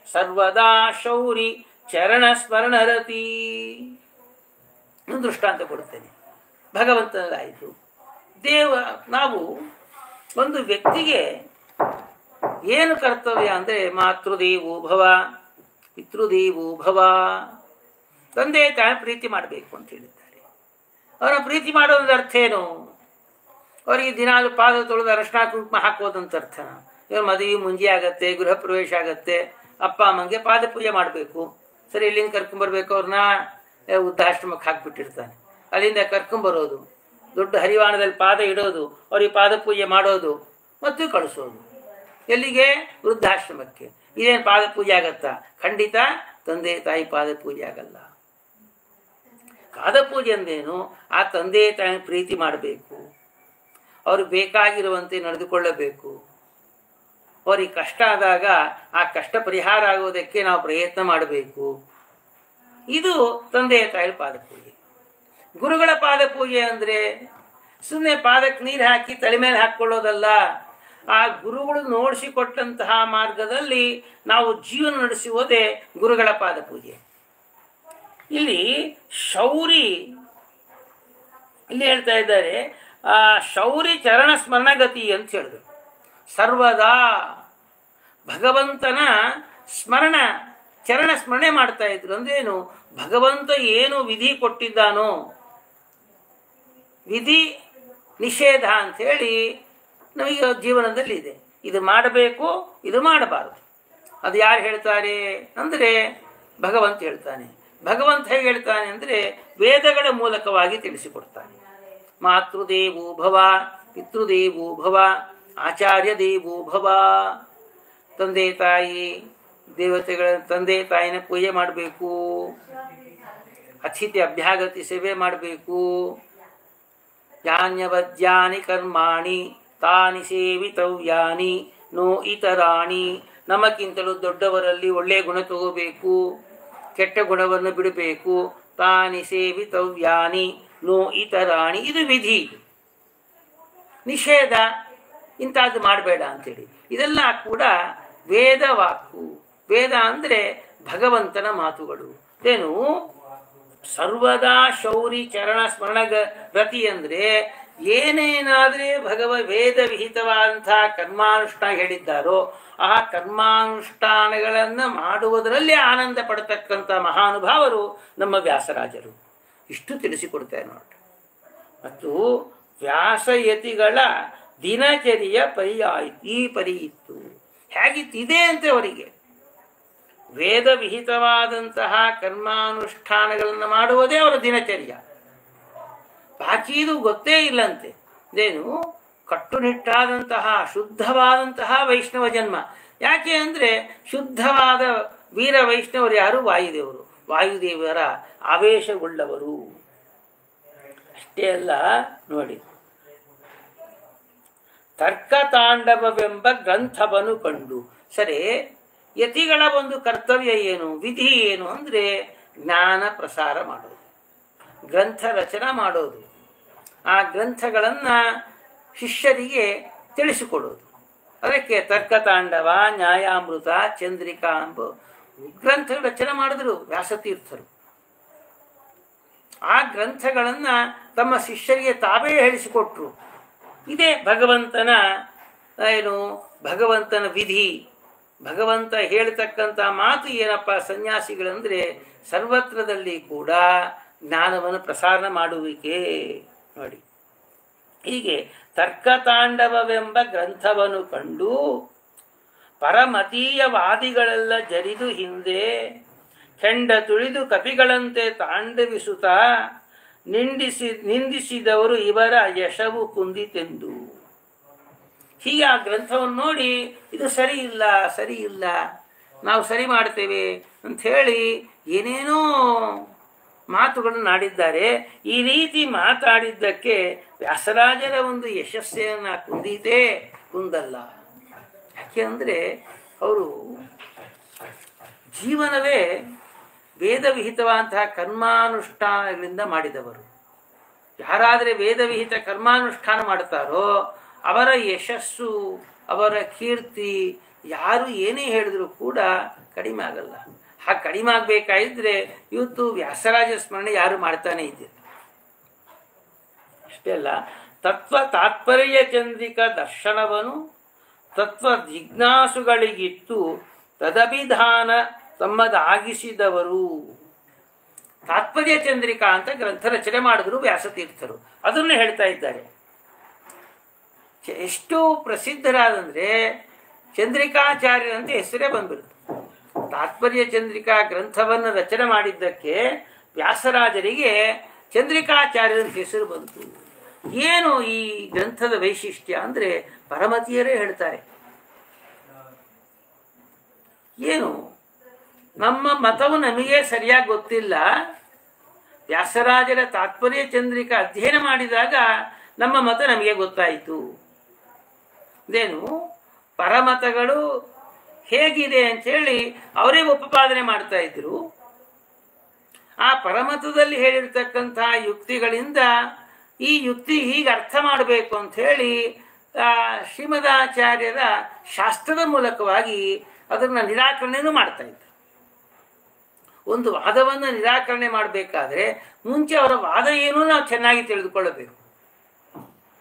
ಸರ್ವದಾ ಶೌರಿ ಚರಣ ಸ್ಮರಣ ರತಿ. ದೃಷ್ಟಾಂತ ಕೊಡ್ತೇನೆ. ಭಗವಂತನದಾಯಿತು. ನಾವು ಒಂದು ವ್ಯಕ್ತಿಗೆ ಏನು ಕರ್ತವ್ಯ ಅಂದರೆ ಮಾತೃದೇವೋ ಭವ, ಪಿತೃದೇವೋ ಭವ. ತಂದೆ ತಾಯಿ ಪ್ರೀತಿ ಮಾಡಬೇಕು ಅಂತ ಹೇಳಿದ್ದಾರೆ. ಅವರ ಪ್ರೀತಿ ಮಾಡೋದ್ರ ಅರ್ಥ ಏನು? ಅವರಿಗೆ ದಿನಾಲು ಪಾದ ತೊಳೆದು ಅರಶಿನ ಕುಂಕುಮ ಹಾಕೋದಂತ ಅರ್ಥ. ಇವ್ರ ಮದುವೆ ಮುಂಜಿ ಆಗತ್ತೆ, ಗೃಹ ಪ್ರವೇಶ ಆಗತ್ತೆ, ಅಪ್ಪ ಅಮ್ಮಂಗೆ ಪಾದ ಪೂಜೆ ಮಾಡಬೇಕು. ಸರಿ, ಇಲ್ಲಿಂದ ಕರ್ಕೊಂಬರ್ಬೇಕು ಅವ್ರನ್ನ ವೃದ್ಧಾಶ್ರಮಕ್ಕೆ ಹಾಕ್ಬಿಟ್ಟಿರ್ತಾನೆ. ಅಲ್ಲಿಂದ ಕರ್ಕೊಂಬರೋದು, ದೊಡ್ಡ ಹರಿವಾಣದಲ್ಲಿ ಪಾದ ಇಡೋದು, ಅವ್ರಿಗೆ ಪಾದ ಪೂಜೆ ಮಾಡೋದು ಮತ್ತು ಕಳಿಸೋದು. ಎಲ್ಲಿಗೆ? ವೃದ್ಧಾಶ್ರಮಕ್ಕೆ. ಇದೇನು ಪಾದ ಪೂಜೆ ಆಗತ್ತಾ? ಖಂಡಿತ ತಂದೆ ತಾಯಿ ಪಾದ ಪೂಜೆ ಆಗಲ್ಲ. ಪಾದ ಪೂಜೆ ಅಂದೇನು? ಆ ತಂದೆ ತಾಯಿ ಪ್ರೀತಿ ಮಾಡಬೇಕು, ಅವ್ರಿಗೆ ಬೇಕಾಗಿರುವಂತೆ ನಡೆದುಕೊಳ್ಳಬೇಕು. ಅವ್ರಿಗೆ ಕಷ್ಟ ಆದಾಗ ಆ ಕಷ್ಟ ಪರಿಹಾರ ಆಗೋದಕ್ಕೆ ನಾವು ಪ್ರಯತ್ನ ಮಾಡಬೇಕು. ಇದು ತಂದೆ ತಾಯಿ ಪಾದ ಪೂಜೆ. ಗುರುಗಳ ಪಾದ ಪೂಜೆ ಅಂದರೆ ಸುಮ್ಮನೆ ಪಾದಕ್ಕೆ ನೀರು ಹಾಕಿ ತಲೆ ಮೇಲೆ ಹಾಕ್ಕೊಳ್ಳೋದಲ್ಲ. ಆ ಗುರುಗಳು ನೋಡಿಸಿಕೊಟ್ಟಂತಹ ಮಾರ್ಗದಲ್ಲಿ ನಾವು ಜೀವನ ನಡೆಸುವುದೇ ಗುರುಗಳ ಪಾದ ಪೂಜೆ. ಇಲ್ಲಿ ಶೌರಿ ಇಲ್ಲಿ ಹೇಳ್ತಾ ಇದ್ದಾರೆ, ಶೌರಿ ಚರಣ ಸ್ಮರಣಗತಿ ಅಂತ ಹೇಳಿದ್ರು. ಸರ್ವದಾ ಭಗವಂತನ ಸ್ಮರಣ, ಚರಣ ಸ್ಮರಣೆ ಮಾಡ್ತಾ ಇದ್ರು. ಅಂದ್ರೇನು? ಭಗವಂತ ಏನು ವಿಧಿ ಕೊಟ್ಟಿದ್ದಾನೋ, ವಿಧಿ ನಿಷೇಧ ಅಂಥೇಳಿ ನಮಗೆ ಜೀವನದಲ್ಲಿ ಇದೆ. ಇದು ಮಾಡಬೇಕು, ಇದು ಮಾಡಬಾರದು. ಅದು ಯಾರು ಹೇಳ್ತಾರೆ ಅಂದರೆ ಭಗವಂತ ಹೇಳ್ತಾನೆ. ಭಗವಂತ ಹೇಗೆ ಹೇಳ್ತಾನೆ ಅಂದರೆ ವೇದಗಳ ಮೂಲಕವಾಗಿ ತಿಳಿಸಿಕೊಡ್ತಾನೆ. ಮಾತೃದೇವೋ ಭವ, ಪಿತೃದೇವೋ ಭವ, ಆಚಾರ್ಯ ದೇವೋ ಭವ. ತಂದೆ ತಾಯಿ ದೇವತೆಗಳ ತಂದೆ ತಾಯಿನ ಪೂಜೆ ಮಾಡಬೇಕು, ಅತಿಥಿ ಅಭ್ಯಾಗತಿ ಸೇವೆ ಮಾಡಬೇಕು. ಯಾನ್ಯವದ್ಯಾನಿ ಕರ್ಮಾಣಿ ತಾನಿ ಸೇವಿತವ್ಯಾನಿ ನೋ ಇತರಾಣಿ. ನಮಗಿಂತಲೂ ದೊಡ್ಡವರಲ್ಲಿ ಒಳ್ಳೆಯ ಗುಣ ತಗೋಬೇಕು, ಕೆಟ್ಟ ಗುಣವನ್ನು ಬಿಡಬೇಕು. ತಾನಿ ಸೇವಿತವ್ಯಾನಿ ನೋ ಇತರಾಣಿ. ಇದು ವಿಧಿ. ನಿಷೇಧ, ಇಂಥದ್ದು ಮಾಡಬೇಡ ಅಂತೇಳಿ. ಇದೆಲ್ಲ ಕೂಡ ವೇದ ವಾಕು. ವೇದ ಅಂದರೆ ಭಗವಂತನ ಮಾತುಗಳು. ಏನು? ಸರ್ವದಾ ಶೌರಿ ಚರಣ ಸ್ಮರಣ ರತಿ ಅಂದರೆ ಏನೇನಾದರೆ ವೇದ ವಿಹಿತವಾದಂತಹ ಕರ್ಮಾನುಷ್ಠಾನ ಹೇಳಿದ್ದಾರೋ ಆ ಕರ್ಮಾನುಷ್ಠಾನಗಳನ್ನು ಮಾಡುವುದರಲ್ಲಿ ಆನಂದ ಪಡತಕ್ಕಂಥ ಮಹಾನುಭಾವರು ನಮ್ಮ ವ್ಯಾಸರಾಜರು. ಇಷ್ಟು ತಿಳಿಸಿಕೊಡ್ತಾರೆ ನೋಡಿ. ಮತ್ತು ವ್ಯಾಸಯತಿಗಳ ದಿನಚರಿಯ ಈ ಪರಿ ಇತ್ತು. ಹೇಗಿತ್ತು? ಇದೆ ಅಂತೆ ಅವರಿಗೆ. ವೇದ ವಿಹಿತವಾದಂತಹ ಕರ್ಮಾನುಷ್ಠಾನಗಳನ್ನು ಮಾಡುವುದೇ ಅವರ ದಿನಚರ್ಯ. ಬಾಕಿದು ಗೊತ್ತೇ ಇಲ್ಲಂತೆ. ಇದೇನು? ಕಟ್ಟುನಿಟ್ಟಾದಂತಹ ಶುದ್ಧವಾದಂತಹ ವೈಷ್ಣವ ಜನ್ಮ. ಯಾಕೆ ಅಂದರೆ ಶುದ್ಧವಾದ ವೀರ ವೈಷ್ಣವರು ಯಾರು? ವಾಯುದೇವರು. ವಾಯುದೇವರ ಆವೇಶವುಳ್ಳವರು. ಅಷ್ಟೇ ಅಲ್ಲ ನೋಡಿ, ತರ್ಕತಾಂಡವವೆಂಬ ಗ್ರಂಥವನ್ನು ಕಂಡು. ಸರಿ, ಯತಿಗಳ ಒಂದು ಕರ್ತವ್ಯ ಏನು, ವಿಧಿ ಏನು ಅಂದರೆ ಜ್ಞಾನ ಪ್ರಸಾರ ಮಾಡೋದು, ಗ್ರಂಥ ರಚನೆ ಮಾಡೋದು, ಆ ಗ್ರಂಥಗಳನ್ನು ಶಿಷ್ಯರಿಗೆ ತಿಳಿಸಿಕೊಡೋದು. ಅದಕ್ಕೆ ತರ್ಕತಾಂಡವ, ನ್ಯಾಯಾಮೃತ, ಚಂದ್ರಿಕಾ ಎಂಬ ಗ್ರಂಥ ರಚನೆ ಮಾಡಿದ್ರು ವ್ಯಾಸತೀರ್ಥರು. ಆ ಗ್ರಂಥಗಳನ್ನು ತಮ್ಮ ಶಿಷ್ಯರಿಗೆ ತಾವೇ ಹೇಳಿಸಿಕೊಟ್ರು. ಇದೇ ಭಗವಂತನ ಭಗವಂತನ ವಿಧಿ. ಭಗವಂತ ಹೇಳ್ತಕ್ಕಂಥ ಮಾತು ಏನಪ್ಪ? ಸನ್ಯಾಸಿಗಳಂದರೆ ಸರ್ವತ್ರದಲ್ಲಿ ಕೂಡ ಜ್ಞಾನವನ್ನು ಪ್ರಸಾರ ಮಾಡುವಿಕೆ ನೋಡಿ. ಹೀಗೆ ತರ್ಕತಾಂಡವವೆಂಬ ಗ್ರಂಥವನ್ನು ಕಂಡು ಪರಮತೀಯವಾದಿಗಳೆಲ್ಲ ಜರಿದು ಹಿಂದೆ ಕೆಂಡ ತುಳಿದು ಕಪಿಗಳಂತೆ ತಾಂಡವಿಸುತ್ತ ನಿಂದಿಸಿದವರು ಇವರ ಯಶವು ಕುಂದಿತೆಂದು. ಹೀಗೆ ಆ ಗ್ರಂಥವನ್ನು ನೋಡಿ ಇದು ಸರಿ ಇಲ್ಲ, ಸರಿ ಇಲ್ಲ, ನಾವು ಸರಿ ಮಾಡ್ತೇವೆ ಅಂಥೇಳಿ ಏನೇನೋ ಮಾತುಗಳನ್ನು ಆಡಿದ್ದಾರೆ. ಈ ರೀತಿ ಮಾತಾಡಿದ್ದಕ್ಕೆ ವ್ಯಾಸರಾಜರ ಒಂದು ಯಶಸ್ಸನ್ನು ಕುಂದಿತೆ, ಕುಂದಲ್ಲ. ಯಾಕೆ ಅಂದರೆ ಅವರು ಜೀವನವೇ ವೇದವಿಹಿತವಾದಂತಹ ಕರ್ಮಾನುಷ್ಠಾನಗಳಿಂದ ಮಾಡಿದವರು. ಯಾರಾದರೆ ವೇದವಿಹಿತ ಕರ್ಮಾನುಷ್ಠಾನ ಮಾಡ್ತಾರೋ ಅವರ ಯಶಸ್ಸು, ಅವರ ಕೀರ್ತಿ ಯಾರು ಏನೇ ಹೇಳಿದ್ರು ಕೂಡ ಕಡಿಮೆ ಆಗಲ್ಲ. ಹಾಗೆ ಕಡಿಮೆ ಆಗಬೇಕಾಗಿದ್ರೆ ಇವತ್ತು ವ್ಯಾಸರಾಜ ಸ್ಮರಣೆ ಯಾರು ಮಾಡ್ತಾನೆ ಇದ್ದೀರಿ. ಅಷ್ಟೇ ಅಲ್ಲ, ತತ್ವ ತಾತ್ಪರ್ಯ ಚಂದ್ರಿಕ ದರ್ಶನವನ್ನು ತತ್ವ ಜಿಜ್ಞಾಸುಗಳಿಗಿತ್ತು ತಮ್ಮದಾಗಿಸಿದವರು. ತಾತ್ಪರ್ಯ ಚಂದ್ರಿಕಾ ಅಂತ ಗ್ರಂಥ ರಚನೆ ಮಾಡಿದ್ರು ವ್ಯಾಸತೀರ್ಥರು. ಅದನ್ನು ಹೇಳ್ತಾ ಇದ್ದಾರೆ. ಎಷ್ಟು ಪ್ರಸಿದ್ಧರಾದಂದರೆ ಚಂದ್ರಿಕಾಚಾರ್ಯರಂತೆ ಹೆಸರೇ ಬಂದ್ಬಿಡ್ತು. ತಾತ್ಪರ್ಯ ಚಂದ್ರಿಕಾ ಗ್ರಂಥವನ್ನು ರಚನೆ ಮಾಡಿದ್ದಕ್ಕೆ ವ್ಯಾಸರಾಜರಿಗೆ ಚಂದ್ರಿಕಾಚಾರ್ಯರಂತ ಹೆಸರು ಬಂತು. ಏನು ಈ ಗ್ರಂಥದ ವೈಶಿಷ್ಟ್ಯ ಅಂದರೆ ಪರಮತಿಯರೇ ಹೇಳ್ತಾರೆ. ಏನು ನಮ್ಮ ಮತವು ನಮಗೆ ಸರಿಯಾಗಿ ಗೊತ್ತಿಲ್ಲ, ವ್ಯಾಸರಾಜರ ತಾತ್ಪರ್ಯ ಚಂದ್ರಿಕಾ ಅಧ್ಯಯನ ಮಾಡಿದಾಗ ನಮ್ಮ ಮತ ನಮಗೆ ಗೊತ್ತಾಯಿತು. ಇದೇನು ಪರಮತಗಳು ಹೇಗಿದೆ ಅಂಥೇಳಿ ಅವರೇ ಉಪಪಾದನೆ ಮಾಡ್ತಾ ಇದ್ರು. ಆ ಪರಮತದಲ್ಲಿ ಹೇಳಿರ್ತಕ್ಕಂತಹ ಯುಕ್ತಿಗಳಿಂದ ಈ ಯುಕ್ತಿ ಹೀಗೆ ಅರ್ಥ ಮಾಡಬೇಕು ಅಂಥೇಳಿ ಶ್ರೀಮದಾಚಾರ್ಯರ ಶಾಸ್ತ್ರದ ಮೂಲಕವಾಗಿ ಅದನ್ನು ನಿರಾಕರಣೆನೂ ಮಾಡ್ತಾ ಇದ್ರು. ಒಂದು ವಾದವನ್ನು ನಿರಾಕರಣೆ ಮಾಡಬೇಕಾದ್ರೆ ಮುಂಚೆ ಅವರ ವಾದ ಏನು ನಾವು ಚೆನ್ನಾಗಿ ತಿಳಿದುಕೊಳ್ಳಬೇಕು.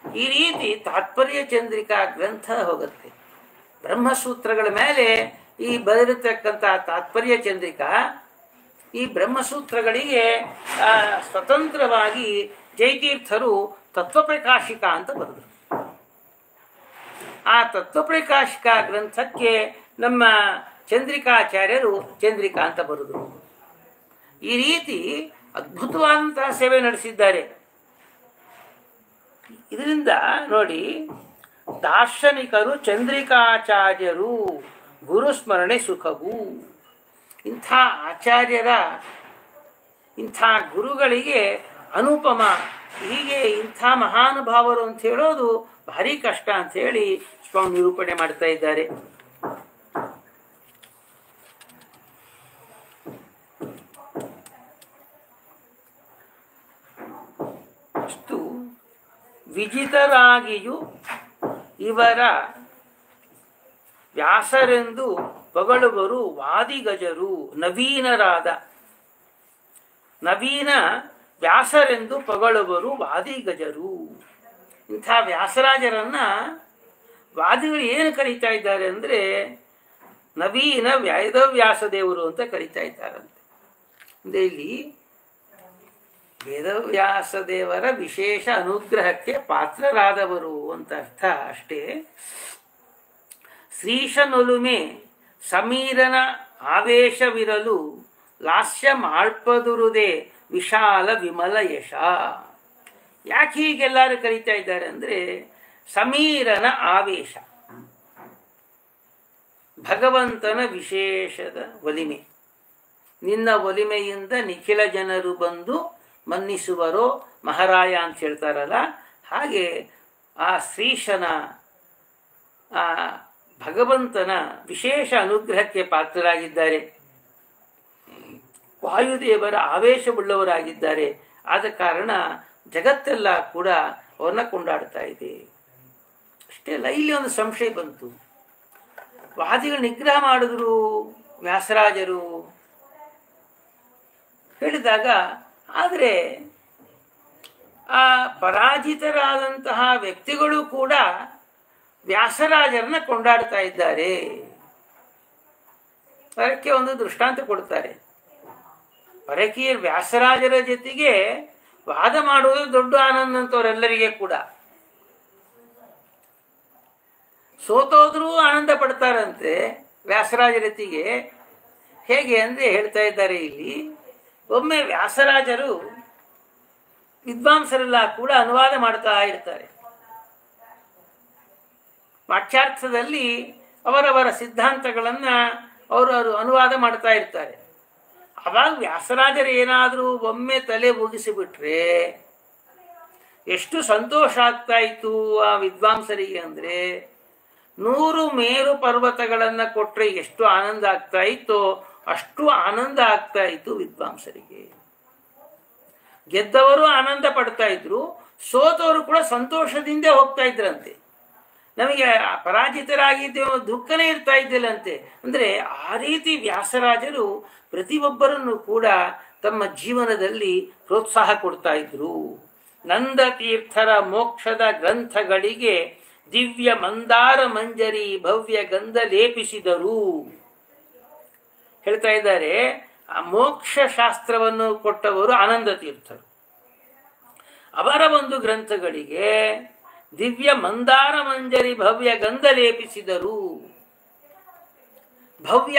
ಈ ರೀತಿ ತಾತ್ಪರ್ಯ ಚಂದ್ರಿಕಾ ಗ್ರಂಥ ಹೋಗುತ್ತೆ. ಬ್ರಹ್ಮಸೂತ್ರಗಳ ಮೇಲೆ ಈ ಬರೆದಿರತಕ್ಕಂಥ ತಾತ್ಪರ್ಯ ಚಂದ್ರಿಕಾ, ಈ ಬ್ರಹ್ಮಸೂತ್ರಗಳಿಗೆ ಸ್ವತಂತ್ರವಾಗಿ ಜಯತೀರ್ಥರು ತತ್ವಪ್ರಕಾಶಿಕಾ ಅಂತ ಬರೆದರು. ಆ ತತ್ವಪ್ರಕಾಶಿಕಾ ಗ್ರಂಥಕ್ಕೆ ನಮ್ಮ ಚಂದ್ರಿಕಾಚಾರ್ಯರು ಚಂದ್ರಿಕಾ ಅಂತ ಬರೆದರು. ಈ ರೀತಿ ಅದ್ಭುತವಾದಂತಹ ಸೇವೆ ನಡೆಸಿದ್ದಾರೆ. ಇದರಿಂದ ನೋಡಿ, ದಾರ್ಶನಿಕರು ಚಂದ್ರಿಕಾಚಾರ್ಯರು ಗುರುಸ್ಮರಣೆ ಸುಖವು. ಇಂಥ ಆಚಾರ್ಯರ, ಇಂಥ ಗುರುಗಳಿಗೆ ಅನುಪಮ, ಹೀಗೆ ಇಂಥ ಮಹಾನುಭಾವರು ಅಂತ ಹೇಳೋದು ಭಾರಿ ಕಷ್ಟ ಅಂಥೇಳಿ ಸ್ವಾಮಿ ನಿರೂಪಣೆ ಮಾಡ್ತಾ ಇದ್ದಾರೆ. ಅಷ್ಟು ವಿಜಿತರಾಗಿಯೂ ಇವರ ವ್ಯಾಸರೆಂದು ಪೊಗಳುವರು ವಾದಿಗಜರು. ನವೀನ ವ್ಯಾಸರೆಂದು ಪೊಗಳುವರು ವಾದಿಗಜರು. ಇಂಥ ವ್ಯಾಸರಾಜರನ್ನ ವಾದಿಗಳು ಏನು ಕರೀತಾ ಇದ್ದಾರೆ ಅಂದರೆ ನವೀನ ವೇದವ್ಯಾಸ ದೇವರು ಅಂತ ಕರೀತಾ ಇದ್ದಾರಂತೆ. ಅಂದರೆ ಇಲ್ಲಿ ವೇದವ್ಯಾಸ ದೇವರ ವಿಶೇಷ ಅನುಗ್ರಹಕ್ಕೆ ಪಾತ್ರರಾದವರು ಅಂತ ಅರ್ಥ ಅಷ್ಟೇ. ಶ್ರೀಶನೊಲುಮೆ ಸಮೀರನ ಆವೇಶವಿರಲು ಲಾಸ್ಯ ಮಾಳ್ಪದುರುದೇ ವಿಶಾಲ ವಿಮಲ ಯಶ. ಯಾಕೆ ಹೀಗೆಲ್ಲರೂ ಕರೀತಾ ಇದ್ದಾರೆ ಅಂದರೆ ಸಮೀರನ ಆವೇಶ, ಭಗವಂತನ ವಿಶೇಷದ ಒಲಿಮೆ. ನಿನ್ನ ಒಲಿಮೆಯಿಂದ ನಿಖಿಲ ಜನರು ಬಂದು ಮನ್ನಿಸುವರೋ ಮಹಾರಾಯ ಅಂತ ಹೇಳ್ತಾರಲ್ಲ, ಹಾಗೆ ಆ ಶ್ರೀಶನ ಆ ಭಗವಂತನ ವಿಶೇಷ ಅನುಗ್ರಹಕ್ಕೆ ಪಾತ್ರರಾಗಿದ್ದಾರೆ. ವಾಯುದೇವರ ಆವೇಶವುಳ್ಳವರಾಗಿದ್ದಾರೆ. ಆದ ಕಾರಣ ಜಗತ್ತೆಲ್ಲ ಕೂಡ ಅವನ್ನ ಕೊಂಡಾಡ್ತಾ ಇದೆ. ಅಷ್ಟೇ ಅಲ್ಲ, ಇಲ್ಲಿ ಒಂದು ಸಂಶಯ ಬಂತು. ವಾದಿಗಳು ನಿಗ್ರಹ ಮಾಡಿದ್ರು ವ್ಯಾಸರಾಜರು ಹೇಳಿದಾಗ, ಆದರೆ ಆ ಪರಾಜಿತರಾದಂತಹ ವ್ಯಕ್ತಿಗಳು ಕೂಡ ವ್ಯಾಸರಾಜರನ್ನ ಕೊಂಡಾಡ್ತಾ ಇದ್ದಾರೆ. ಅದಕ್ಕೆ ಒಂದು ದೃಷ್ಟಾಂತ ಕೊಡ್ತಾರೆ. ಪರಕೀಯರು ವ್ಯಾಸರಾಜರ ಜೊತೆಗೆ ವಾದ ಮಾಡುವುದು ದೊಡ್ಡ ಆನಂದ ಅಂತವರೆಲ್ಲರಿಗೆ ಕೂಡ. ಸೋತೋದ್ರೂ ಆನಂದ ಪಡ್ತಾರಂತೆ ವ್ಯಾಸರಾಜರ ಜೊತೆಗೆ. ಹೇಗೆ ಅಂದರೆ ಹೇಳ್ತಾ ಇದ್ದಾರೆ ಇಲ್ಲಿ, ಒಮ್ಮೆ ವ್ಯಾಸರಾಜರು ವಿದ್ವಾಂಸರೆಲ್ಲ ಕೂಡ ಅನುವಾದ ಮಾಡ್ತಾ ಇರ್ತಾರೆ. ವಾಕ್ಯಾರ್ಥದಲ್ಲಿ ಅವರವರ ಸಿದ್ಧಾಂತಗಳನ್ನು ಅವರು ಅನುವಾದ ಮಾಡ್ತಾ ಇರ್ತಾರೆ. ಅವಾಗ ವ್ಯಾಸರಾಜರು ಏನಾದರೂ ಒಮ್ಮೆ ತಲೆ ಮುಗಿಸಿಬಿಟ್ರೆ ಎಷ್ಟು ಸಂತೋಷ ಆಗ್ತಾ ಇತ್ತು ಆ ವಿದ್ವಾಂಸರಿಗೆ ಅಂದರೆ, 100 ಮೇರು ಪರ್ವತಗಳನ್ನು ಕೊಟ್ಟರೆ ಎಷ್ಟು ಆನಂದ ಆಗ್ತಾ ಇತ್ತೋ ಅಷ್ಟು ಆನಂದ ಆಗ್ತಾ ಇತ್ತು ವಿದ್ವಾಂಸರಿಗೆ. ಗೆದ್ದವರು ಆನಂದ ಪಡ್ತಾ ಇದ್ರು, ಸೋತವರು ಕೂಡ ಸಂತೋಷದಿಂದ ಹೋಗ್ತಾ ಇದ್ರಂತೆ. ನಮಗೆ ಪರಾಜಿತರಾಗಿದ್ದೇವೆ ದುಃಖನೇ ಇರ್ತಾ ಇದ್ದಿಲ್ಲಂತೆ. ಅಂದರೆ ಆ ರೀತಿ ವ್ಯಾಸರಾಜರು ಪ್ರತಿಯೊಬ್ಬರನ್ನು ಕೂಡ ತಮ್ಮ ಜೀವನದಲ್ಲಿ ಪ್ರೋತ್ಸಾಹ ಕೊಡ್ತಾ ಇದ್ರು. ನಂದ ತೀರ್ಥರ ಮೋಕ್ಷದ ಗ್ರಂಥಗಳಿಗೆ ದಿವ್ಯ ಮಂದಾರ ಮಂಜರಿ ಭವ್ಯ ಗಂಧ ಲೇಪಿಸಿದರು. ಹೇಳ್ತಾ ಇದ್ದಾರೆ, ಆ ಮೋಕ್ಷ ಶಾಸ್ತ್ರವನ್ನು ಕೊಟ್ಟವರು ಆನಂದ ತೀರ್ಥರು. ಅವರ ಒಂದು ಗ್ರಂಥಗಳಿಗೆ ದಿವ್ಯ ಮಂದಾರ ಮಂಜರಿ ಭವ್ಯ ಗಂಧ ಲೇಪಿಸಿದರು. ಭವ್ಯ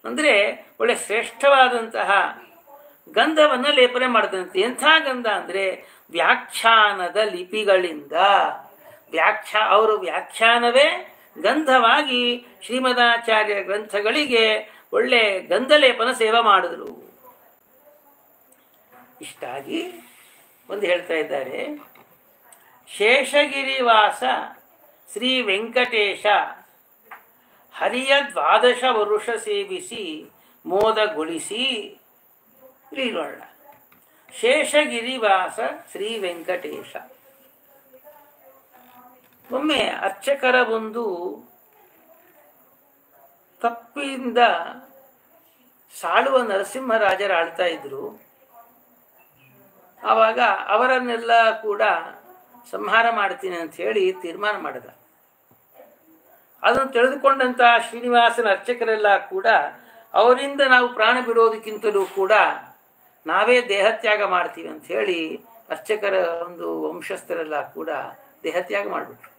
ಅಂದರೆ ಒಳ್ಳೆ ಶ್ರೇಷ್ಠವಾದಂತಹ ಗಂಧವನ್ನು ಲೇಪನೆ ಮಾಡಿದಂತೆ. ಎಂಥ ಗಂಧ ಅಂದರೆ ವ್ಯಾಖ್ಯಾನದ ಲಿಪಿಗಳಿಂದ ಅವರು ವ್ಯಾಖ್ಯಾನವೇ ಗಂಧವಾಗಿ ಶ್ರೀಮದಾಚಾರ್ಯ ಗ್ರಂಥಗಳಿಗೆ ಒಳ್ಳೆ ಗಂಧಲೇಪನ ಸೇವೆ ಮಾಡಿದ್ರು. ಇಷ್ಟಾಗಿ ಒಂದು ಹೇಳ್ತಾ ಇದ್ದಾರೆ, ಶೇಷಗಿರಿವಾಸ ಶ್ರೀ ವೆಂಕಟೇಶ ಹರಿಯ 12 ವರುಷ ಸೇವಿಸಿ ಮೋದಗೊಳಿಸಿ. ನೋಡೋಣ, ಶೇಷಗಿರಿವಾಸ ಶ್ರೀ ವೆಂಕಟೇಶ. ಒಮ್ಮೆ ಅರ್ಚಕರ ಒಂದು ತಪ್ಪಿಂದ ಸಾಳುವ ನರಸಿಂಹರಾಜರು ಆಳ್ತಾ ಇದ್ರು. ಆವಾಗ ಅವರನ್ನೆಲ್ಲ ಕೂಡ ಸಂಹಾರ ಮಾಡ್ತೀನಿ ಅಂತ ಹೇಳಿ ತೀರ್ಮಾನ ಮಾಡಿದ. ಅದನ್ನು ತಿಳಿದುಕೊಂಡಂತ ಶ್ರೀನಿವಾಸನ ಅರ್ಚಕರೆಲ್ಲ ಕೂಡ ಅವರಿಂದ ನಾವು ಪ್ರಾಣ ಬಿಡೋದಕ್ಕಿಂತಲೂ ಕೂಡ ನಾವೇ ದೇಹತ್ಯಾಗ ಮಾಡ್ತೀವಿ ಅಂತ ಹೇಳಿ ಅರ್ಚಕರ ಒಂದು ವಂಶಸ್ಥರೆಲ್ಲ ಕೂಡ ದೇಹತ್ಯಾಗ ಮಾಡಿಬಿಟ್ರು.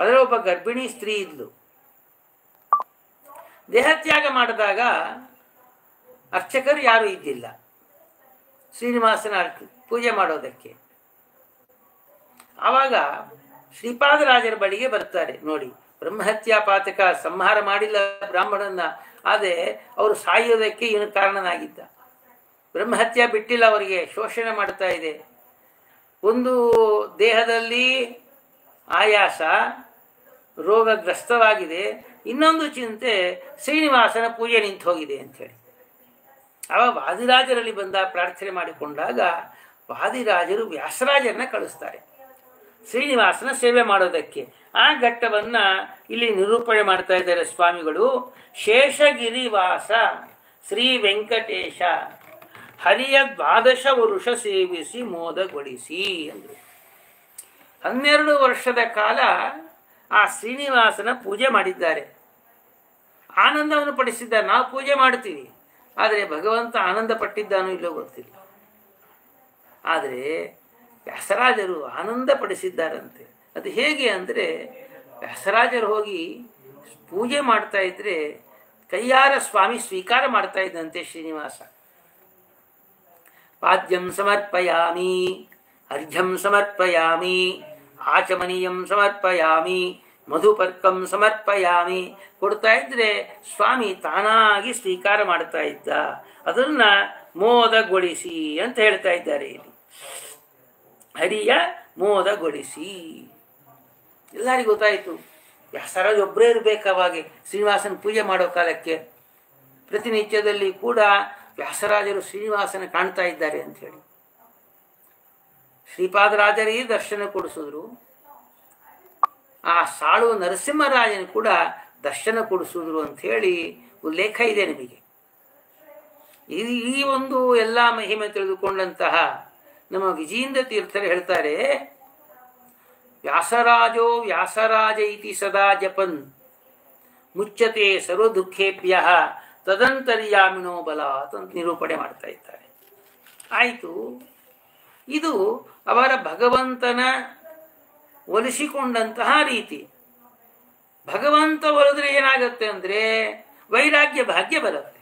ಅದರ ಒಬ್ಬ ಗರ್ಭಿಣಿ ಸ್ತ್ರೀ ಇದ್ಲು. ದೇಹತ್ಯಾಗ ಮಾಡಿದಾಗ ಅರ್ಚಕರು ಯಾರೂ ಇದ್ದಿಲ್ಲ ಶ್ರೀನಿವಾಸನ ಪೂಜೆ ಮಾಡೋದಕ್ಕೆ. ಆವಾಗ ಶ್ರೀಪಾದರಾಜರ ಬಳಿಗೆ ಬರ್ತಾರೆ. ನೋಡಿ, ಬ್ರಹ್ಮಹತ್ಯಾ ಪಾತಕ ಸಂಹಾರ ಮಾಡಿಲ್ಲ ಬ್ರಾಹ್ಮಣನ, ಆದರೆ ಅವರು ಸಾಯೋದಕ್ಕೆ ಇವನು ಕಾರಣನಾಗಿದ್ದ. ಬ್ರಹ್ಮಹತ್ಯೆ ಬಿಟ್ಟಿಲ್ಲ, ಅವರಿಗೆ ಶೋಷಣೆ ಮಾಡ್ತಾ ಇದೆ. ಒಂದು ದೇಹದಲ್ಲಿ ಆಯಾಸ ರೋಗಗ್ರಸ್ತವಾಗಿದೆ, ಇನ್ನೊಂದು ಚಿಂತೆ ಶ್ರೀನಿವಾಸನ ಪೂಜೆ ನಿಂತು ಹೋಗಿದೆ ಅಂಥೇಳಿ. ಆವಾಗ ವಾದಿರಾಜರಲ್ಲಿ ಬಂದ ಪ್ರಾರ್ಥನೆ ಮಾಡಿಕೊಂಡಾಗ ವಾದಿರಾಜರು ವ್ಯಾಸರಾಜರನ್ನ ಕಳಿಸ್ತಾರೆ ಶ್ರೀನಿವಾಸನ ಸೇವೆ ಮಾಡೋದಕ್ಕೆ. ಆ ಘಟ್ಟವನ್ನ ಇಲ್ಲಿ ನಿರೂಪಣೆ ಮಾಡ್ತಾ ಇದ್ದಾರೆ ಸ್ವಾಮಿಗಳು. ಶೇಷಗಿರಿವಾಸ ಶ್ರೀ ವೆಂಕಟೇಶ ಹರಿಯ 12 ವರುಷ ಸೇವಿಸಿ ಮೋದಗೊಳಿಸಿ ಅಂದರು. 12 ವರ್ಷದ ಕಾಲ ಆ ಶ್ರೀನಿವಾಸನ ಪೂಜೆ ಮಾಡಿದ್ದಾರೆ, ಆನಂದವನ್ನು ಪಡಿಸಿದ್ದಾರೆ. ನಾವು ಪೂಜೆ ಮಾಡ್ತೀವಿ, ಆದರೆ ಭಗವಂತ ಆನಂದ ಪಟ್ಟಿದ್ದಾನೋ ಇಲ್ಲೋ ಗೊತ್ತಿಲ್ಲ. ಆದರೆ ವ್ಯಾಸರಾಜರು ಆನಂದ ಪಡಿಸಿದ್ದಾರಂತೆ. ಅದು ಹೇಗೆ ಅಂದರೆ, ವ್ಯಾಸರಾಜರು ಹೋಗಿ ಪೂಜೆ ಮಾಡ್ತಾ ಇದ್ರೆ ಕೈಯಾರ ಸ್ವಾಮಿ ಸ್ವೀಕಾರ ಮಾಡ್ತಾ ಇದ್ದಂತೆ ಶ್ರೀನಿವಾಸ. ಪಾದ್ಯಂ ಸಮರ್ಪಯಾಮಿ, ಅರ್ಘ್ಯಂ ಸಮರ್ಪಯಾಮಿ, ಆಚಮನೀಯಂ ಸಮರ್ಪಯಾಮಿ, ಮಧುಪರ್ಕಂ ಸಮರ್ಪಯಾಮಿ ಕೊಡ್ತಾ ಇದ್ರೆ ಸ್ವಾಮಿ ತಾನಾಗಿ ಸ್ವೀಕಾರ ಮಾಡ್ತಾ ಇದ್ದ. ಅದನ್ನ ಮೋದಗೊಳಿಸಿ ಅಂತ ಹೇಳ್ತಾ ಇದ್ದಾರೆ ಇಲ್ಲಿ. ಹರಿಯ ಮೋದಗೊಳಿಸಿ. ಎಲ್ಲರಿಗೂ ಗೊತ್ತಾಯಿತು, ವ್ಯಾಸರಾಜ ಒಬ್ಬರೇ ಇರಬೇಕು ಅವಾಗೆ ಶ್ರೀನಿವಾಸನ ಪೂಜೆ ಮಾಡೋ ಕಾಲಕ್ಕೆ. ಪ್ರತಿನಿತ್ಯದಲ್ಲಿ ಕೂಡ ವ್ಯಾಸರಾಜರು ಶ್ರೀನಿವಾಸನ ಕಾಣ್ತಾ ಇದ್ದಾರೆ ಅಂತ ಹೇಳಿ ಶ್ರೀಪಾದರಾಜರಿಗೆ ದರ್ಶನ ಕೊಡಿಸಿದ್ರು. ಆ ಸಾಳು ನರಸಿಂಹರಾಜನ ಕೂಡ ದರ್ಶನ ಕೊಡಿಸಿದ್ರು ಅಂತ ಹೇಳಿ ಉಲ್ಲೇಖ ಇದೆ ನಿಮಗೆ. ಈ ಒಂದು ಎಲ್ಲ ಮಹಿಮೆ ತಿಳಿದುಕೊಂಡಂತಹ ನಮ್ಮ ವಿಜೇಂದ್ರ ತೀರ್ಥರು ಹೇಳ್ತಾರೆ, ವ್ಯಾಸರಾಜೋ ವ್ಯಾಸರಾಜ ಇತಿ ಸದಾ ಜಪನ್ ಮುಚ್ಚತೆ ಸರ್ವ ದುಃಖೇಭ್ಯ ತದಂತರ್ಯಾಮಿನೋ ಬಲಾತ್ ಅಂತ ನಿರೂಪಣೆ ಮಾಡ್ತಾ ಇದ್ದಾರೆ. ಆಯಿತು, ಇದು ಅವರ ಭಗವಂತನ ಒಲಿಸಿಕೊಂಡಂತಹ ರೀತಿ. ಭಗವಂತ ಒಲಿದ್ರೆ ಏನಾಗುತ್ತೆ ಅಂದರೆ ವೈರಾಗ್ಯ ಭಾಗ್ಯ ಬರುತ್ತೆ.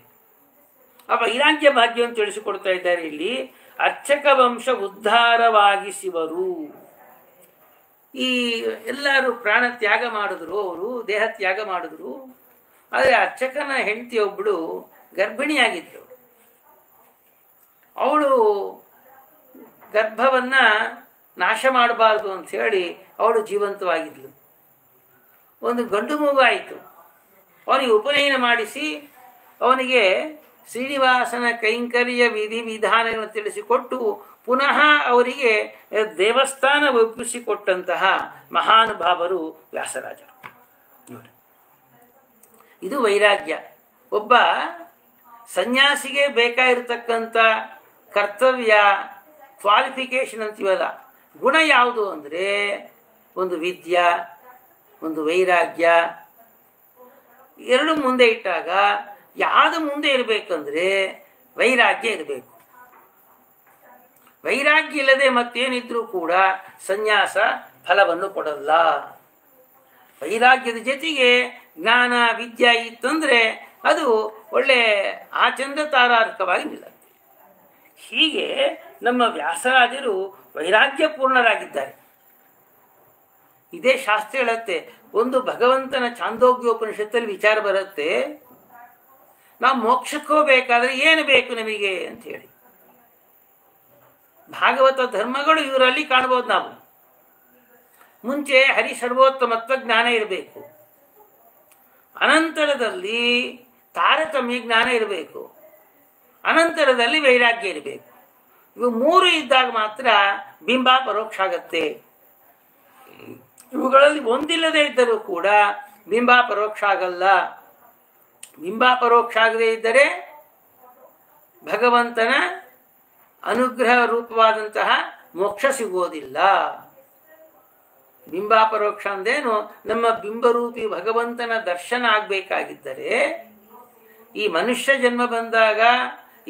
ಆ ವೈರಾಗ್ಯ ಭಾಗ್ಯವನ್ನು ತಿಳಿಸಿಕೊಡ್ತಾ ಇದ್ದಾರೆ ಇಲ್ಲಿ. ಅರ್ಚಕ ವಂಶ ಉದ್ಧಾರವಾಗಿಸಿವರು. ಈ ಎಲ್ಲರೂ ಪ್ರಾಣ ತ್ಯಾಗ ಮಾಡಿದ್ರು, ಅವರು ದೇಹ ತ್ಯಾಗ ಮಾಡಿದ್ರು. ಆದರೆ ಅರ್ಚಕನ ಹೆಂಡತಿ ಒಬ್ಬಳು ಗರ್ಭಿಣಿಯಾಗಿದ್ದರು. ಅವಳು ಗರ್ಭವನ್ನ ನಾಶ ಮಾಡಬಾರ್ದು ಅಂತ ಹೇಳಿ ಅವಳು ಜೀವಂತವಾಗಿದ್ಲು. ಒಂದು ಗಂಡು ಮಗು ಆಯಿತು. ಅವನಿಗೆ ಉಪನಯನ ಮಾಡಿಸಿ ಅವನಿಗೆ ಶ್ರೀನಿವಾಸನ ಕೈಂಕರ್ಯ ವಿಧಿ ವಿಧಾನಗಳನ್ನು ತಿಳಿಸಿಕೊಟ್ಟು ಪುನಃ ಅವರಿಗೆ ದೇವಸ್ಥಾನ ಒಪ್ಪಿಸಿಕೊಟ್ಟಂತಹ ಮಹಾನುಭಾವರು ವ್ಯಾಸರಾಜರು. ನೋಡಿ, ಇದು ವೈರಾಗ್ಯ. ಒಬ್ಬ ಸನ್ಯಾಸಿಗೆ ಬೇಕಾಗಿರ್ತಕ್ಕಂಥ ಕರ್ತವ್ಯ ಕ್ವಾಲಿಫಿಕೇಶನ್ ಅಂತೀವಲ್ಲ, ಗುಣ ಯಾವುದು ಅಂದರೆ ಒಂದು ವಿದ್ಯಾ, ಒಂದು ವೈರಾಗ್ಯ. ಎರಡು ಮುಂದೆ ಇಟ್ಟಾಗ ಯಾವುದು ಮುಂದೆ ಇರಬೇಕಂದ್ರೆ ವೈರಾಗ್ಯ ಇರಬೇಕು. ವೈರಾಗ್ಯ ಇಲ್ಲದೆ ಮತ್ತೇನಿದ್ರೂ ಕೂಡ ಸನ್ಯಾಸ ಫಲವನ್ನು ಕೊಡಲ್ಲ. ವೈರಾಗ್ಯದ ಜೊತೆಗೆ ಜ್ಞಾನ ವಿದ್ಯೆ ಇತ್ತಂದ್ರೆ ಅದು ಒಳ್ಳೆ ಆಚಂದ ತಾರಾರ್ಕವಾಗಿ ನಿಲ್ಲುತ್ತೆ. ಹೀಗೆ ನಮ್ಮ ವ್ಯಾಸರಾಜರು ವೈರಾಗ್ಯಪೂರ್ಣರಾಗಿದ್ದಾರೆ. ಇದೇ ಶಾಸ್ತ್ರ ಹೇಳುತ್ತೆ. ಒಂದು ಭಗವಂತನ ಛಾಂದೋಗ್ಯೋಪನಿಷತ್ತಲ್ಲಿ ವಿಚಾರ ಬರುತ್ತೆ, ನಾವು ಮೋಕ್ಷಕ್ಕೆ ಹೋಗಬೇಕಾದ್ರೆ ಏನು ಬೇಕು ನಮಗೆ ಅಂತ ಹೇಳಿ. ಭಾಗವತ ಧರ್ಮಗಳು ಇವರಲ್ಲಿ ಕಾಣಬಹುದು. ನಾವು ಮುಂಚೆ ಹರಿ ಸರ್ವೋತ್ತಮತ್ವ ಜ್ಞಾನ ಇರಬೇಕು, ಅನಂತರದಲ್ಲಿ ತಾರತಮ್ಯ ಜ್ಞಾನ ಇರಬೇಕು, ಅನಂತರದಲ್ಲಿ ವೈರಾಗ್ಯ ಇರಬೇಕು. ಇವು ಮೂರು ಇದ್ದಾಗ ಮಾತ್ರ ಬಿಂಬ ಪರೋಕ್ಷ ಆಗತ್ತೆ. ಇವುಗಳಲ್ಲಿ ಒಂದಿಲ್ಲದೆ ಇದ್ದರೂ ಕೂಡ ಬಿಂಬ ಪರೋಕ್ಷ ಆಗಲ್ಲ. ಬಿಂಬ ಪರೋಕ್ಷ ಆಗದೇ ಇದ್ದರೆ ಭಗವಂತನ ಅನುಗ್ರಹ ರೂಪವಾದಂತಹ ಮೋಕ್ಷ ಸಿಗುವುದಿಲ್ಲ. ಬಿಂಬ ಪರೋಕ್ಷ ಅಂದೇನು? ನಮ್ಮ ಬಿಂಬರೂಪಿ ಭಗವಂತನ ದರ್ಶನ ಆಗಬೇಕಾಗಿದ್ದರೆ ಈ ಮನುಷ್ಯ ಜನ್ಮ ಬಂದಾಗ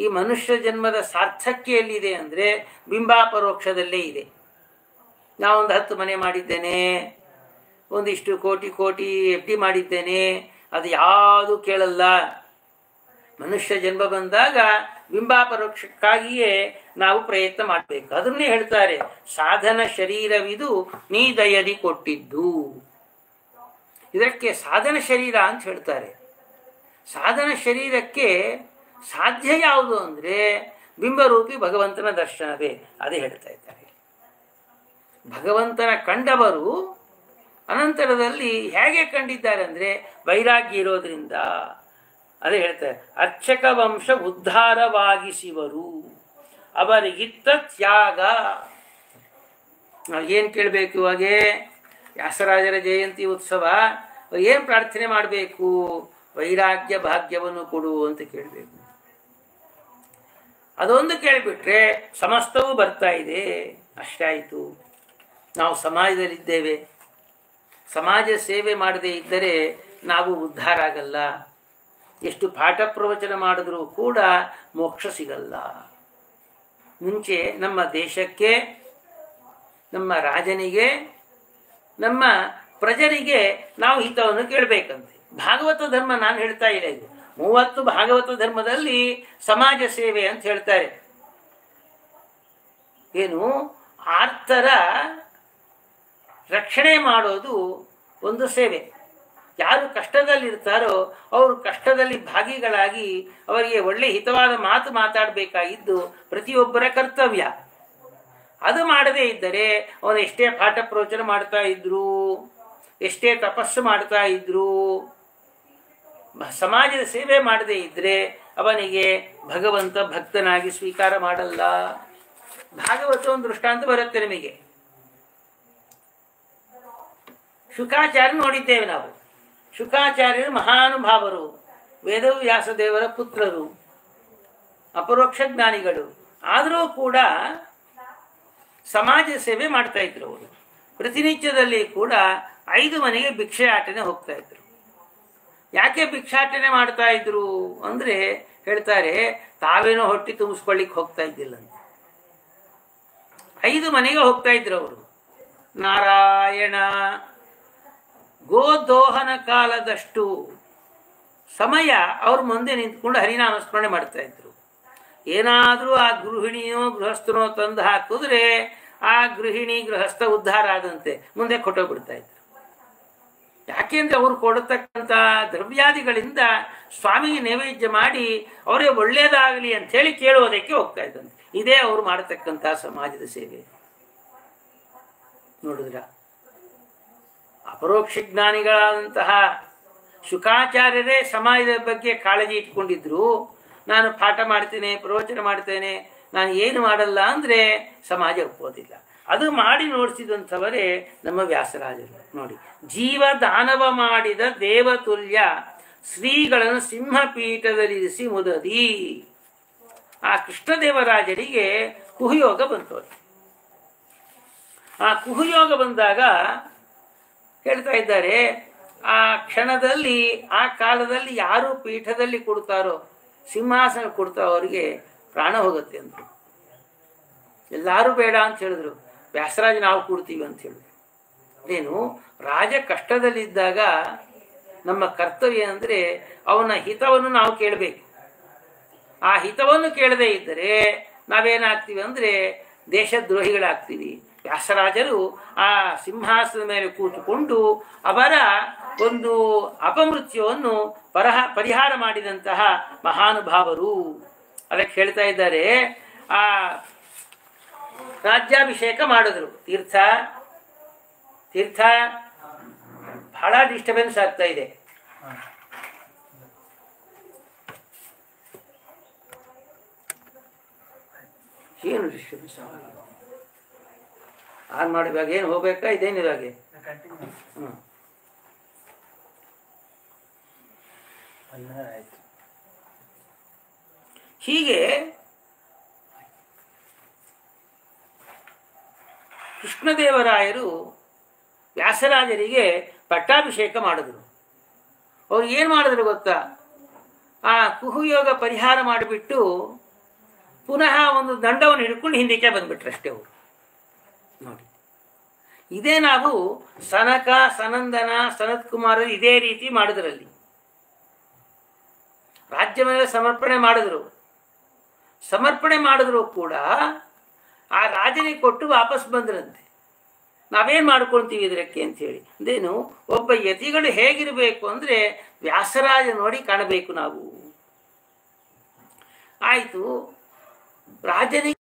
ಈ ಮನುಷ್ಯ ಜನ್ಮದ ಸಾರ್ಥಕ್ಯ ಎಲ್ಲಿದೆ ಅಂದರೆ ಬಿಂಬ ಪರೋಕ್ಷದಲ್ಲೇ ಇದೆ. ನಾವೊಂದು 10 ಮನೆ ಮಾಡಿದ್ದೇನೆ, ಒಂದಿಷ್ಟು ಕೋಟಿ ಎಫ್ ಡಿ ಮಾಡಿದ್ದೇನೆ, ಅದು ಯಾವುದು ಕೇಳಲ್ಲ. ಮನುಷ್ಯ ಜನ್ಮ ಬಂದಾಗ ಬಿಂಬ ಪರೋಕ್ಷಕ್ಕಾಗಿಯೇ ನಾವು ಪ್ರಯತ್ನ ಮಾಡಬೇಕು. ಅದನ್ನೇ ಹೇಳ್ತಾರೆ, ಸಾಧನ ಶರೀರವಿದು ನೀ ದಯದಿ ಕೊಟ್ಟಿದ್ದು. ಇದಕ್ಕೆ ಸಾಧನ ಶರೀರ ಅಂತ ಹೇಳ್ತಾರೆ. ಸಾಧನ ಶರೀರಕ್ಕೆ ಸಾಧ್ಯ ಯಾವುದು ಅಂದರೆ ಬಿಂಬರೂಪಿ ಭಗವಂತನ ದರ್ಶನವೇ. ಅದೇ ಹೇಳ್ತಾ ಇದ್ದಾರೆ. ಭಗವಂತನ ಕಂಡವರು ಅನಂತರದಲ್ಲಿ ಹೇಗೆ ಕಂಡಿದ್ದಾರೆ ಅಂದರೆ ವೈರಾಗ್ಯ ಇರೋದ್ರಿಂದ. ಅದೇ ಹೇಳ್ತಾರೆ, ಅರ್ಚಕ ವಂಶ ಉದ್ಧಾರವಾಗಿಸಿವರು ಅವರಿಗಿತ್ತ ತ್ಯಾಗ. ಏನು ಕೇಳಬೇಕು? ಇವಾಗೆ ವ್ಯಾಸರಾಜರ ಜಯಂತಿ ಉತ್ಸವ, ಏನು ಪ್ರಾರ್ಥನೆ ಮಾಡಬೇಕು? ವೈರಾಗ್ಯ ಭಾಗ್ಯವನ್ನು ಕೊಡು ಅಂತ ಕೇಳಬೇಕು. ಅದೊಂದು ಕೇಳಿಬಿಟ್ರೆ ಸಮಸ್ತವೂ ಬರ್ತಾ ಇದೆ. ಅಷ್ಟಾಯಿತು. ನಾವು ಸಮಾಜದಲ್ಲಿದ್ದೇವೆ, ಸಮಾಜ ಸೇವೆ ಮಾಡದೇ ಇದ್ದರೆ ನಾವು ಉದ್ಧಾರ ಆಗಲ್ಲ. ಎಷ್ಟು ಪಾಠ ಪ್ರವಚನ ಮಾಡಿದ್ರೂ ಕೂಡ ಮೋಕ್ಷ ಸಿಗಲ್ಲ. ಮುಂಚೆ ನಮ್ಮ ದೇಶಕ್ಕೆ, ನಮ್ಮ ರಾಜನಿಗೆ, ನಮ್ಮ ಪ್ರಜರಿಗೆ ನಾವು ಹಿತವನ್ನು ಕೇಳಬೇಕಂತೆ. ಭಾಗವತ ಧರ್ಮ ನಾನು ಹೇಳ್ತಾ ಇಲ್ಲ, ಇದು 30 ಭಾಗವತ ಧರ್ಮದಲ್ಲಿ ಸಮಾಜ ಸೇವೆ ಅಂತ ಹೇಳ್ತಾರೆ. ಏನು? ಆರ್ತರ ರಕ್ಷಣೆ ಮಾಡೋದು ಒಂದು ಸೇವೆ. ಯಾರು ಕಷ್ಟದಲ್ಲಿರ್ತಾರೋ ಅವರು ಕಷ್ಟದಲ್ಲಿ ಭಾಗಿಗಳಾಗಿ ಅವರಿಗೆ ಒಳ್ಳೆ ಹಿತವಾದ ಮಾತು ಮಾತಾಡಬೇಕಾಗಿದ್ದು ಪ್ರತಿಯೊಬ್ಬರ ಕರ್ತವ್ಯ. ಅದು ಮಾಡದೇ ಇದ್ದರೆ ಅವನು ಎಷ್ಟೇ ಪಾಠ ಪ್ರವಚನ ಮಾಡ್ತಾ ಇದ್ರು, ಎಷ್ಟೇ ತಪಸ್ಸು ಮಾಡ್ತಾ ಇದ್ರು, ಸಮಾಜದ ಸೇವೆ ಮಾಡದೇ ಇದ್ದರೆ ಅವನಿಗೆ ಭಗವಂತ ಭಕ್ತನಾಗಿ ಸ್ವೀಕಾರ ಮಾಡಲ್ಲ. ಭಾಗವತ ಒಂದು ದೃಷ್ಟಾಂತ ಬರುತ್ತೆ ನಿಮಗೆ. ಶುಕಾಚಾರ್ಯ ನೋಡಿದ್ದೇವೆ ನಾವು. ಶುಕಾಚಾರ್ಯರು ಮಹಾನುಭಾವರು, ವೇದವ್ಯಾಸ ದೇವರ ಪುತ್ರರು, ಅಪರೋಕ್ಷ ಜ್ಞಾನಿಗಳು. ಆದರೂ ಕೂಡ ಸಮಾಜ ಸೇವೆ ಮಾಡ್ತಾ ಇದ್ರು. ಅವರು ಪ್ರತಿನಿತ್ಯದಲ್ಲಿ ಕೂಡ 5 ಮನೆಗೆ ಭಿಕ್ಷಾಟನೆ ಹೋಗ್ತಾ ಇದ್ರು. ಯಾಕೆ ಭಿಕ್ಷಾಟನೆ ಮಾಡ್ತಾ ಇದ್ರು ಅಂದರೆ ಹೇಳ್ತಾರೆ, ತಾವೇನೋ ಹೊಟ್ಟೆ ತುಂಬಿಸ್ಕೊಳ್ಳಿಕ್ಕೆ ಹೋಗ್ತಾ ಇದ್ದಿಲ್ಲ ಅಂತ. 5 ಮನೆಗೆ ಹೋಗ್ತಾ ಇದ್ರು ಅವರು. ನಾರಾಯಣ ಗೋದೋಹನ ಕಾಲದಷ್ಟು ಸಮಯ ಅವ್ರ ಮುಂದೆ ನಿಂತ್ಕೊಂಡು ಹರಿನಾಮ ಸ್ಮರಣೆ ಮಾಡ್ತಾ ಇದ್ರು. ಏನಾದರೂ ಆ ಗೃಹಿಣಿಯೋ ಗೃಹಸ್ಥನೋ ತಂದು ಹಾಕಿದ್ರೆ ಆ ಗೃಹಿಣಿ ಗೃಹಸ್ಥ ಉದ್ಧಾರ ಆದಂತೆ ಮುಂದೆ ಕೊಟ್ಟೋಗ್ಬಿಡ್ತಾ ಇದ್ರು. ಯಾಕೆಂದ್ರೆ ಅವರು ಕೊಡತಕ್ಕಂಥ ದ್ರವ್ಯಾದಿಗಳಿಂದ ಸ್ವಾಮಿಗೆ ನೈವೇದ್ಯ ಮಾಡಿ ಅವರೇ ಒಳ್ಳೇದಾಗಲಿ ಅಂತ ಹೇಳಿ ಕೇಳುವುದಕ್ಕೆ ಹೋಗ್ತಾ ಇದ್ದಂತೆ. ಇದೇ ಅವರು ಮಾಡತಕ್ಕಂಥ ಸಮಾಜದ ಸೇವೆ. ನೋಡಿದ್ರ, ಅಪರೋಕ್ಷ ಜ್ಞಾನಿಗಳಾದಂತಹ ಶುಕಾಚಾರ್ಯರೇ ಸಮಾಜದ ಬಗ್ಗೆ ಕಾಳಜಿ ಇಟ್ಕೊಂಡಿದ್ರು. ನಾನು ಪಾಠ ಮಾಡ್ತೇನೆ, ಪ್ರವಚನ ಮಾಡ್ತೇನೆ, ನಾನು ಏನು ಮಾಡಲ್ಲ ಅಂದರೆ ಸಮಾಜ ಒಪ್ಪೋದಿಲ್ಲ. ಅದು ಮಾಡಿ ನೋಡಿಸಿದಂಥವರೇ ನಮ್ಮ ವ್ಯಾಸರಾಜರು. ನೋಡಿ, ಜೀವ ದಾನವ ಮಾಡಿದ ದೇವತುಲ್ಯ ಶ್ರೀಗಳನ್ನು ಸಿಂಹಪೀಠದಲ್ಲಿರಿಸಿ ಮುದದಿ. ಆ ಕೃಷ್ಣದೇವರಾಜರಿಗೆ ಕುಹಯೋಗ ಬಂತು. ಆ ಕುಹಯೋಗ ಬಂದಾಗ ಹೇಳ್ತಾ ಇದ್ದಾರೆ, ಆ ಕ್ಷಣದಲ್ಲಿ ಆ ಕಾಲದಲ್ಲಿ ಯಾರು ಪೀಠದಲ್ಲಿ ಕೊಡ್ತಾರೋ ಸಿಂಹಾಸನ ಕೊಡ್ತಾರೋ ಅವರಿಗೆ ಪ್ರಾಣ ಹೋಗುತ್ತೆ ಅಂದರು. ಎಲ್ಲರೂ ಬೇಡ ಅಂತ ಹೇಳಿದ್ರು. ವ್ಯಾಸರಾಜ ನಾವು ಕೊಡ್ತೀವಿ ಅಂತ ಹೇಳಿದ್ರು. ಏನು ರಾಜ ಕಷ್ಟದಲ್ಲಿದ್ದಾಗ ನಮ್ಮ ಕರ್ತವ್ಯ ಅಂದರೆ ಅವನ ಹಿತವನ್ನು ನಾವು ಕೇಳಬೇಕು. ಆ ಹಿತವನ್ನು ಕೇಳದೇ ಇದ್ದರೆ ನಾವೇನಾಗ್ತೀವಿ ಅಂದರೆ ದೇಶದ್ರೋಹಿಗಳಾಗ್ತೀವಿ. ವ್ಯಾಸರಾಜರು ಆ ಸಿಂಹಾಸನದ ಮೇಲೆ ಕೂತುಕೊಂಡು ಅವರ ಒಂದು ಅಪಮೃತ್ಯುವನ್ನು ಪರಿಹಾರ ಮಾಡಿದಂತಹ ಮಹಾನುಭಾವರು. ಅದಕ್ಕೆ ಹೇಳ್ತಾ ಇದ್ದಾರೆ, ಆ ರಾಜ್ಯಾಭಿಷೇಕ ಮಾಡಿದ್ರು. ತೀರ್ಥ ಬಹಳ ಡಿಸ್ಟರ್ಬೆನ್ಸ್ ಆಗ್ತಾ ಇದೆ. ಏನು ಡಿಸ್ಟರ್ಬೆನ್ಸ್ ಆನ್ ಮಾಡಿವಾಗ ಏನು ಹೋಗ್ಬೇಕಾ ಇದೇನಿದಾಗೆ? ಹೀಗೆ ಕೃಷ್ಣದೇವರಾಯರು ವ್ಯಾಸರಾಜರಿಗೆ ಪಟ್ಟಾಭಿಷೇಕ ಮಾಡಿದ್ರು. ಅವ್ರು ಏನು ಮಾಡಿದ್ರು ಗೊತ್ತಾ? ಆ ಕುಹುಯೋಗ ಪರಿಹಾರ ಮಾಡಿಬಿಟ್ಟು ಪುನಃ ಒಂದು ದಂಡವನ್ನು ಹಿಡ್ಕೊಂಡು ಹಿಂದಕ್ಕೆ ಬಂದ್ಬಿಟ್ರಷ್ಟೇ ಅವರು. ನೋಡಿ, ಇದೇ ನಾವು ಸನಕ, ಸನಂದನ, ಸನತ್ ಕುಮಾರರು ಇದೇ ರೀತಿ ಮಾಡಿದ್ರಲ್ಲಿ. ರಾಜ್ಯ ಮೇಲೆ ಸಮರ್ಪಣೆ ಮಾಡಿದ್ರು ಕೂಡ ಆ ರಾಜನಿಗೆ ಕೊಟ್ಟು ವಾಪಸ್ ಬಂದ್ರಂತೆ. ನಾವೇನು ಮಾಡ್ಕೊಳ್ತೀವಿ ಇದಕ್ಕೆ ಅಂತ ಹೇಳಿ. ಅದೇನು, ಒಬ್ಬ ಯತಿಗಳು ಹೇಗಿರಬೇಕು ಅಂದರೆ ವ್ಯಾಸರಾಜ ನೋಡಿ ಕಾಣಬೇಕು ನಾವು. ಆಯಿತು, ರಾಜನಿಗೆ